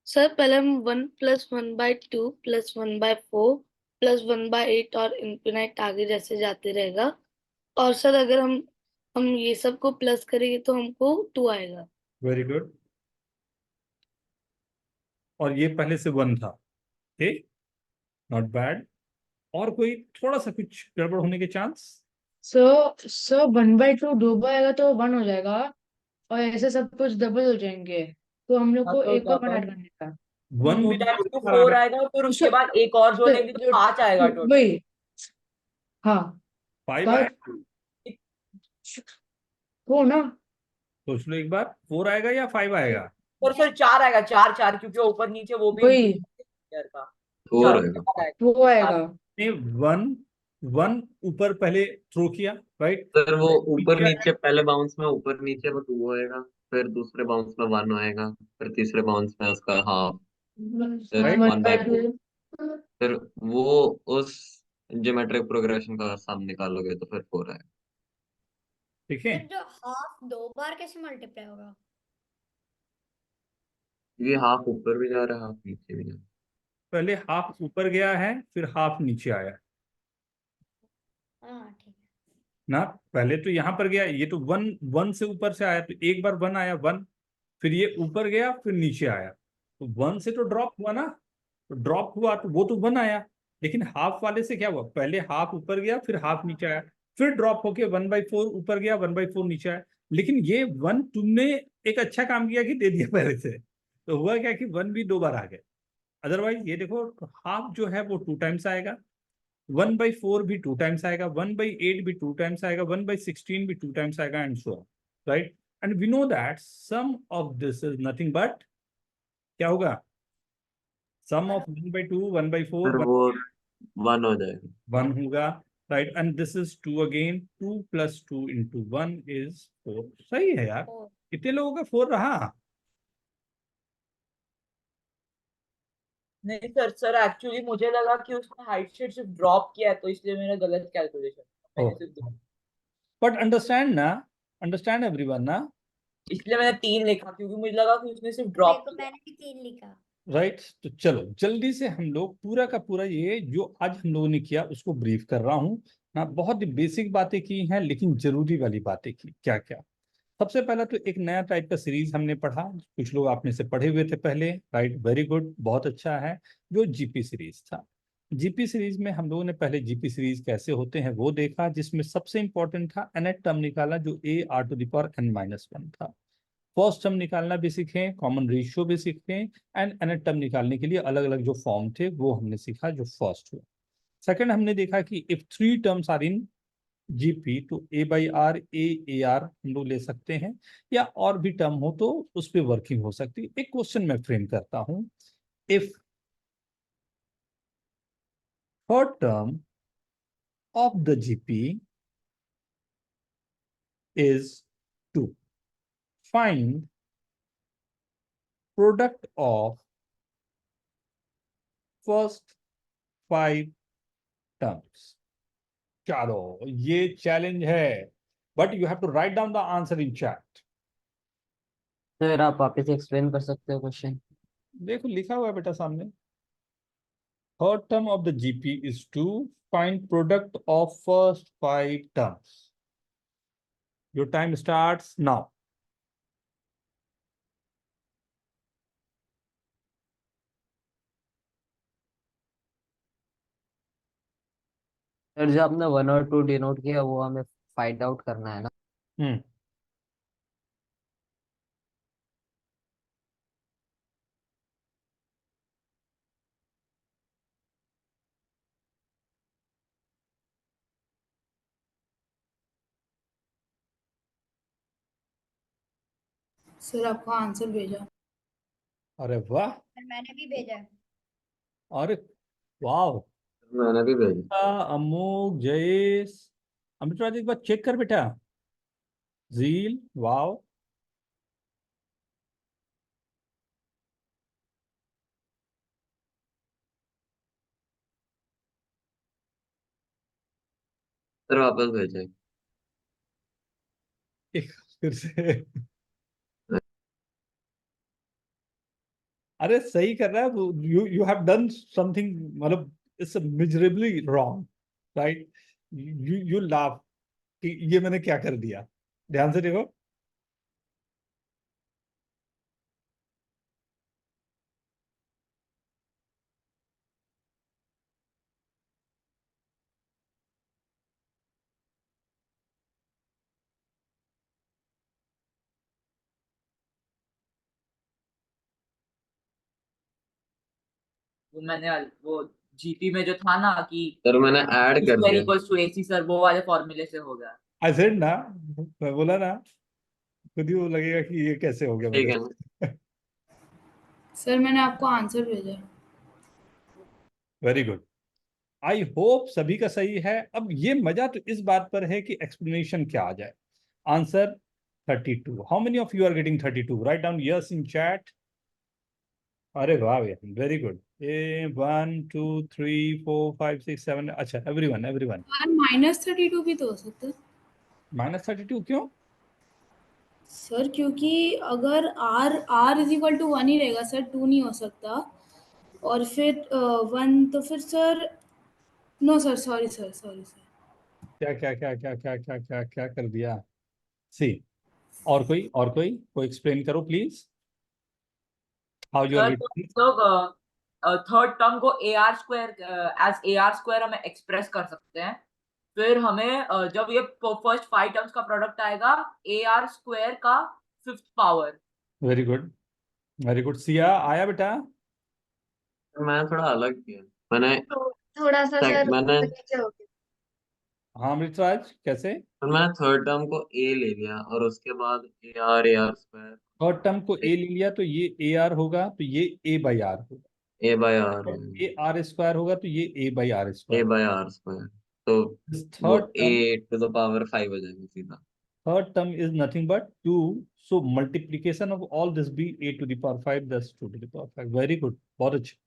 Sir पहले हम 1+1/2 +1/4 +1/8 और इन्फिनाइट आगे जैसे जाते रहेगा। और सर अगर हम ये सब को प्लस करेंगे तो हमको 2 आएगा। Very good. और ये पहले से 1 था, ठीक, नॉट बैड। और कोई थोड़ा सा कुछ गड़बड़ होने के चांस? सो 1/2 2 बार आएगा तो 1 हो जाएगा, और ऐसे सब कुछ डबल हो जाएंगे, तो हम लोग को एक और 1 ऐड करने का। 1 भी 4 आएगा, फिर उसके बाद एक और जोड़ेंगे तो 5 आएगा टोटल। वही, हाँ 5 पर- आएगा? वो ना, सोच लो एक बार, 4 आएगा या 5 आएगा? और सर 4 आएगा, 4 क्योंकि ऊपर नीचे वो भी वही include का 4 4 आएगा। वो आएगा। ने 1 ऊपर पहले थ्रो किया, राइट? सर वो ऊपर नीचे, पहले बाउंस में ऊपर नीचे वो 2 आएगा, फिर दूसरे बाउंस में 1 आएगा, फिर तीसरे बाउंस में उसका हाफ, फिर Right. 1/2। फिर वो उस ज्योमेट्रिक प्रोग्रेशन का सम निकालोगे तो फिर 4 आएगा। ठीक है, सर जो हाफ 2 बार कैसे मल्टीप्लाई होगा? ये हाफ ऊपर भी जा रहा है, हाफ नीचे भी जा रहा है। पहले हाफ ऊपर गया है, फिर हाफ नीचे आया हाँ ठीक है। ना। पहले तो यहाँ पर गया, ये तो 1 से ऊपर से आया, तो एक बार 1 आया, 1, फिर ये ऊपर गया, फिर नीचे आया, तो 1 से तो ड्रॉप हुआ ना, तो ड्रॉप हुआ तो वो तो 1 आया, लेकिन हाफ वाले से क्या हुआ, पहले हाफ ऊपर गया फिर हाफ नीचे आया, फिर ड्रॉप होके 1/4 ऊपर गया 1/4 नीचे आया। लेकिन ये 1 तुमने एक अच्छा काम किया कि दे दिया पहले से, तो हुआ क्या कि 1 भी 2 बार आ गए। अदरवाइज ये देखो हाफ जो है वो 2 टाइम्स आएगा, 1/4 भी 2 टाइम्स आएगा, 1/8 भी 2 टाइम्स आएगा, 1/16 भी 2 टाइम्स आएगा, and so on, right. And we know that sum of this is nothing but क्या होगा, सम ऑफ 1/2 1/4 फिर वो 1 हो जाएगा। 1 होगा, right. And this is 2 again, 2 + 2 × 1 is 4। सही है यार, 4। कितने लोगों का 4 रहा? नहीं सर, सर एक्चुअली मुझे लगा कि उसने हाइट से सिर्फ ड्रॉप किया है, तो इसलिए मेरा गलत कैलकुलेशन, मैंने सिर्फ बट अंडरस्टैंड ना, अंडरस्टैंड एवरीवन ना, इसलिए मैंने 3 लिखा, क्योंकि मुझे लगा कि उसने सिर्फ मेरे ड्रॉप को किया। मैंने भी 3 लिखा। राइट। तो चलो जल्दी से हम लोग पूरा का पूरा ये जो आज हम लोगों ने किया उसको ब्रीफ कर रहा हूँ ना। बहुत ही बेसिक बातें की हैं लेकिन जरूरी वाली बातें की। क्या क्या, सबसे पहला तो एक नया टाइप का सीरीज हमने पढ़ा, कुछ लोग आप में से पढ़े हुए थे पहले, राइट, वेरी गुड, बहुत अच्छा है, जो जीपी सीरीज था। जीपी सीरीज में हम लोगों ने पहले जीपी सीरीज कैसे होते हैं वो देखा, जिसमें सबसे इंपॉर्टेंट था nth टर्म निकाला जो AR⁴ था। फर्स्ट टर्म निकालना भी सीखे, कॉमन रेशियो भी सीखे, एंड nth टर्म निकालने के लिए अलग अलग जो फॉर्म थे वो हमने सीखा जो फर्स्ट हुआ। सेकंड हमने देखा कि if 3 terms are in GP तो A/R AAR हम लोग ले सकते हैं, या और भी टर्म हो तो उस पर वर्किंग हो सकती है। एक क्वेश्चन मैं फ्रेम करता हूं, if third term of the GP is 2, find product of first 5 terms. चलो ये चैलेंज है, but you have to write down the answer in chat. Sir आप वापस एक्सप्लेन कर सकते हो क्वेश्चन? देखो लिखा हुआ है बेटा सामने, third term of the GP is 2, find product of first 5 terms. Your time starts now. Sir जो आपने 1 और 2 डिनोट किया वो हमें फाइंड आउट करना है ना। हम्म सर आपका आंसर भेजा। अरे वाह, और मैंने भी भेजा है। अरे वाह, मैंने भी भेजा। अमोक, जयेश, अमृत राज, एक बार चेक कर बेटा, जील, वाह। फिर वापस भेजा। एक फिर से, अरे सही कर रहा है वो, you you have done something, मतलब it's miserably wrong, right. You laugh कि ये मैंने क्या कर दिया। ध्यान से देखो, वो मैंने वो जीपी में जो था ना कि सर मैंने ऐड कर स्क्वायर दिया। इक्वल्स टू AC, सर वो वाले फॉर्मूले से हो गया। आई सेड ना, मैं बोला ना, खुद ही वो लगेगा कि ये कैसे हो गया ठीक मेरे है ना। से। सर मैंने आपको आंसर भेजा। वेरी गुड, आई होप सभी का सही है। अब ये मजा तो इस बात पर है कि एक्सप्लेनेशन क्या आ जाए। Answer 32। How many of you are getting 32? Write down yes in chat. अरे वाह, वेरी गुड। ए 1 2 3 4 5 6 7, अच्छा एवरीवन एवरीवन। -32 भी तो हो सकता है -32 क्यों? सर, क्योंकि अगर r इज इक्वल टू 1 ही रहेगा सर, 2 नहीं हो सकता। और फिर 1 तो फिर sir, no sir, sorry sir, sorry sir. क्या क्या क्या क्या क्या क्या क्या क्या कर दिया? सी, और कोई एक्सप्लेन करो please, how you are sir तो गेटिंग। हम लोग थर्ड टर्म को AR square as AR square हमें एक्सप्रेस कर सकते हैं। फिर हमें जब ये फर्स्ट 5 टर्म्स का प्रोडक्ट आएगा AR स्क्वायर का 5th power. Very good, very good. Siya आया बेटा? मैं थोड़ा अलग किया। मैंने थोड़ा सा सर मैंने नीचे हो गया। हाँ अमृतराज कैसे? मैं थर्ड टर्म को A ले लिया और उसके बाद AR स्क्वायर थर्ड टर्म को ए ले लिया तो ये ए आर होगा, तो ये ए बाई आर होगा। A बाय आर और ए आर स्क्वायर होगा तो ये ए बाई आर A स्क्वायर। By r square. तो वो third A term, to the power 5 हो जाएगा सीधा। third term is nothing but 2. So multiplication of all this be a to the power 5, thus 2 to the power 5. Very good. बहुत अच्छे.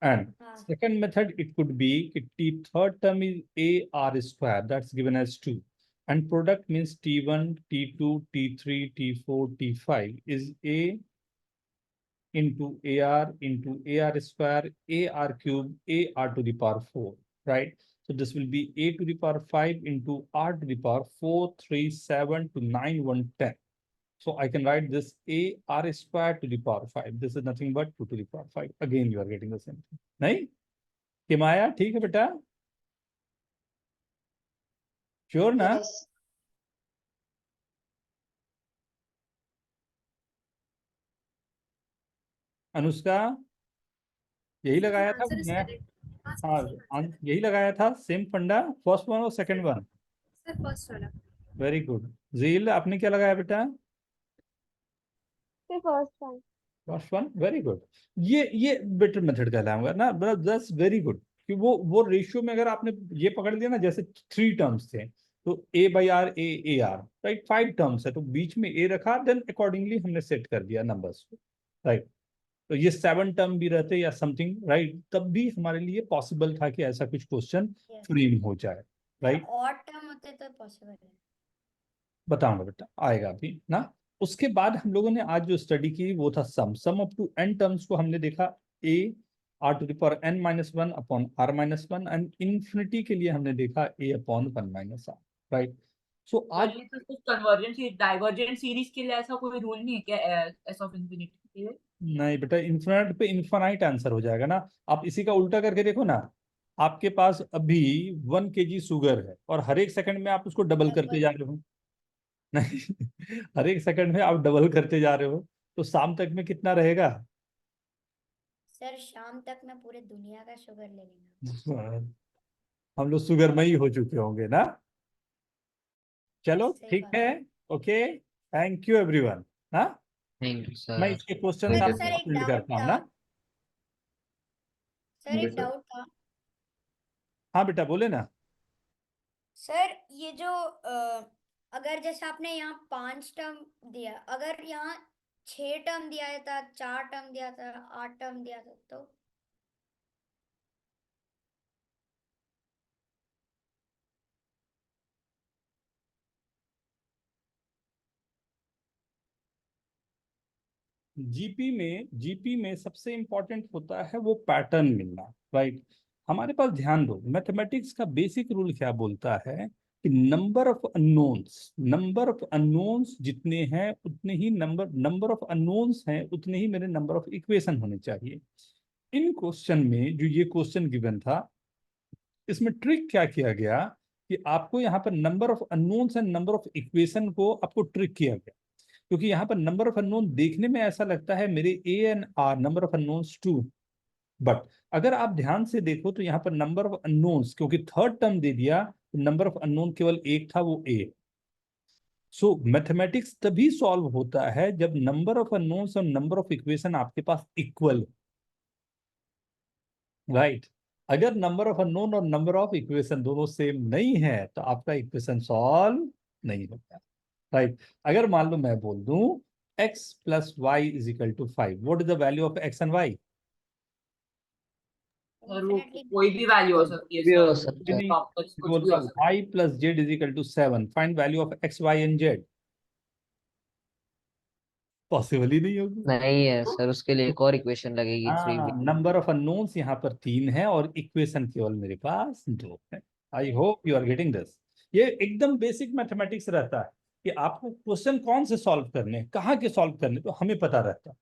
And हाँ second method, it could be t third term is a r square, that's given as 2. And product means t1, t2, t3, t4, t5 is a into ar square, ar cube, ar to the power 4, right? So this will be a to the power 5 into r to the power 4, 3, 7 to 9, 1, 10. So I can write this a r square to the power 5. This is nothing but 2 to the power 5. Again, you are getting the same thing. नहीं? किमाया ठीक है बेटा? Sure ना? अनुष्का यही लगाया था answer is मैं? Correct. हाँ यही लगाया था, सेम फंडा, फर्स्ट वन और सेकंड वन। सर फर्स्ट वाला। Very good. जील आपने क्या लगाया बेटा? First one. First one, very good. ये बेटर मेथड कहलाऊंगा ना, मतलब दैट्स वेरी गुड। कि वो रेशियो में अगर आपने ये पकड़ लिया ना, जैसे 3 टर्म्स थे तो a by r a r, right. 5 terms है तो बीच में ए रखा, देन अकॉर्डिंगली हमने सेट कर दिया नंबर्स को, राइट। तो ये 7 टर्म भी रहते या समथिंग, राइट, तब भी हमारे लिए पॉसिबल था कि ऐसा कुछ क्वेश्चन फ्रेम हो जाए, राइट। और टर्म होते तो पॉसिबल है। बताऊंगा बेटा, आएगा अभी ना। उसके बाद हम लोगों ने आज जो स्टडी की वो था sum up to n terms को हमने देखा, a r to the power n minus 1 upon r minus 1, and infinity के लिए हमने देखा a upon 1 minus r, right. So आज ये तो कुछ कन्वर्जेंट डाइवर्जेंट सीरीज के लिए ऐसा कोई रूल नहीं है क्या एस ऑफ इंफिनिटी के लिए? नहीं बेटा, इन्फिनिट पे इन्फिनाइट आंसर हो जाएगा ना। आप इसी का उल्टा करके देखो ना, आपके पास अभी 1 kg शुगर है और हर एक सेकंड में आप उसको डबल करते जा रहे हो। नहीं, हर एक सेकंड में आप डबल करते जा रहे हो, तो शाम तक में कितना रहेगा? सर शाम तक मैं पूरे दुनिया का शुगर ले लूंगा। हम लोग शुगरमयी हो चुके होंगे ना। चलो सही ठीक बात है, ओके, थैंक यू एवरीवन। हाँ, थैंक यू मैं सर। इसके क्वेश्चन Thank you, आपको सर एक फील्ड डाउट करता हूँ था। ना। सर जी एक सर। डाउट था। हाँ बेटा बोले ना। सर ये जो अगर जैसे आपने यहाँ 5 टर्म दिया, अगर यहाँ 6 टर्म दिया था, 4 टर्म दिया था, 8 टर्म दिया था, तो जीपी में सबसे इंपॉर्टेंट होता है वो पैटर्न मिलना, राइट। हमारे पास ध्यान दो, मैथमेटिक्स का बेसिक रूल क्या बोलता है कि नंबर ऑफ अननोन्स जितने हैं उतने ही नंबर ऑफ अननोन्स हैं उतने ही मेरे नंबर ऑफ इक्वेशन होने चाहिए। इन क्वेश्चन में जो ये क्वेश्चन गिवन था, इसमें ट्रिक क्या किया गया कि आपको यहाँ पर number of unknowns and number of equation को आपको ट्रिक किया गया, क्योंकि यहाँ पर नंबर ऑफ अननोन देखने में ऐसा लगता है मेरे A and R number of unknowns 2, बट अगर आप ध्यान से देखो तो यहाँ पर नंबर ऑफ अननोन्स, क्योंकि थर्ड टर्म दे दिया तो नंबर ऑफ अननोन केवल एक था, वो ए। सो मैथमेटिक्स तभी सॉल्व होता है जब नंबर ऑफ अननोन्स और नंबर ऑफ इक्वेशन आपके पास इक्वल, राइट। अगर नंबर ऑफ अननोन और नंबर ऑफ इक्वेशन दोनों सेम नहीं है तो आपका इक्वेशन सॉल्व नहीं होता, राइट। अगर मान लो मैं बोल दूं x plus Y is equal to 5, what is the value of x and y? Sir वो infinitely कोई भी वैल्यू हो सकती है भी हो सर, सकता है। कुछ भी हो सकता है। y plus z is equal to 7, find value of x, y and z। Possible ही नहीं होगी। नहीं है सर, उसके लिए एक और इक्वेशन लगेगी 3b। नंबर ऑफ अननोन्स यहाँ पर 3 है और इक्वेशन केवल मेरे पास 2 है। I hope you are getting this. ये एकदम बेसिक मैथमेटिक्स रहता है कि आपको क्वेश्चन कौन से सॉल्व करने, कहाँ के सॉल्व करने, तो हमें पता रहता है,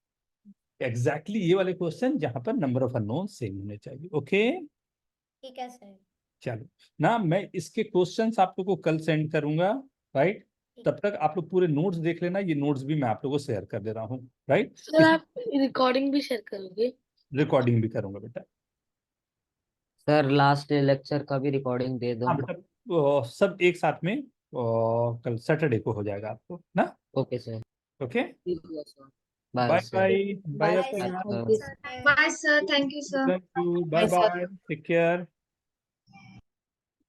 एग्जैक्टली ये वाले क्वेश्चन जहां पर नंबर ऑफ अननोन सेम होने चाहिए। ओके ठीक है सर। चलो ना, मैं इसके क्वेश्चंस आप लोगों को कल सेंड करूंगा, राइट? तब तक आप लोग पूरे नोट्स देख लेना, ये नोट्स भी मैं आप लोगों को शेयर कर दे रहा हूँ, राइट? सर आप रिकॉर्डिंग भी शेयर करोगे? रिकॉर्डिंग भी करूंगा बेटा। सर लास्ट लेक्चर का भी रिकॉर्डिंग दे दो। हाँ बेटा, वो सब एक साथ में कल सैटरडे को हो जाएगा आपको ना। Okay sir. ओके ठीक है sir. Bye bye sir. Bye bye bye Aparna, sir. Bye, sir. Thank you, sir. Bye Bye, sir. Bye, take care.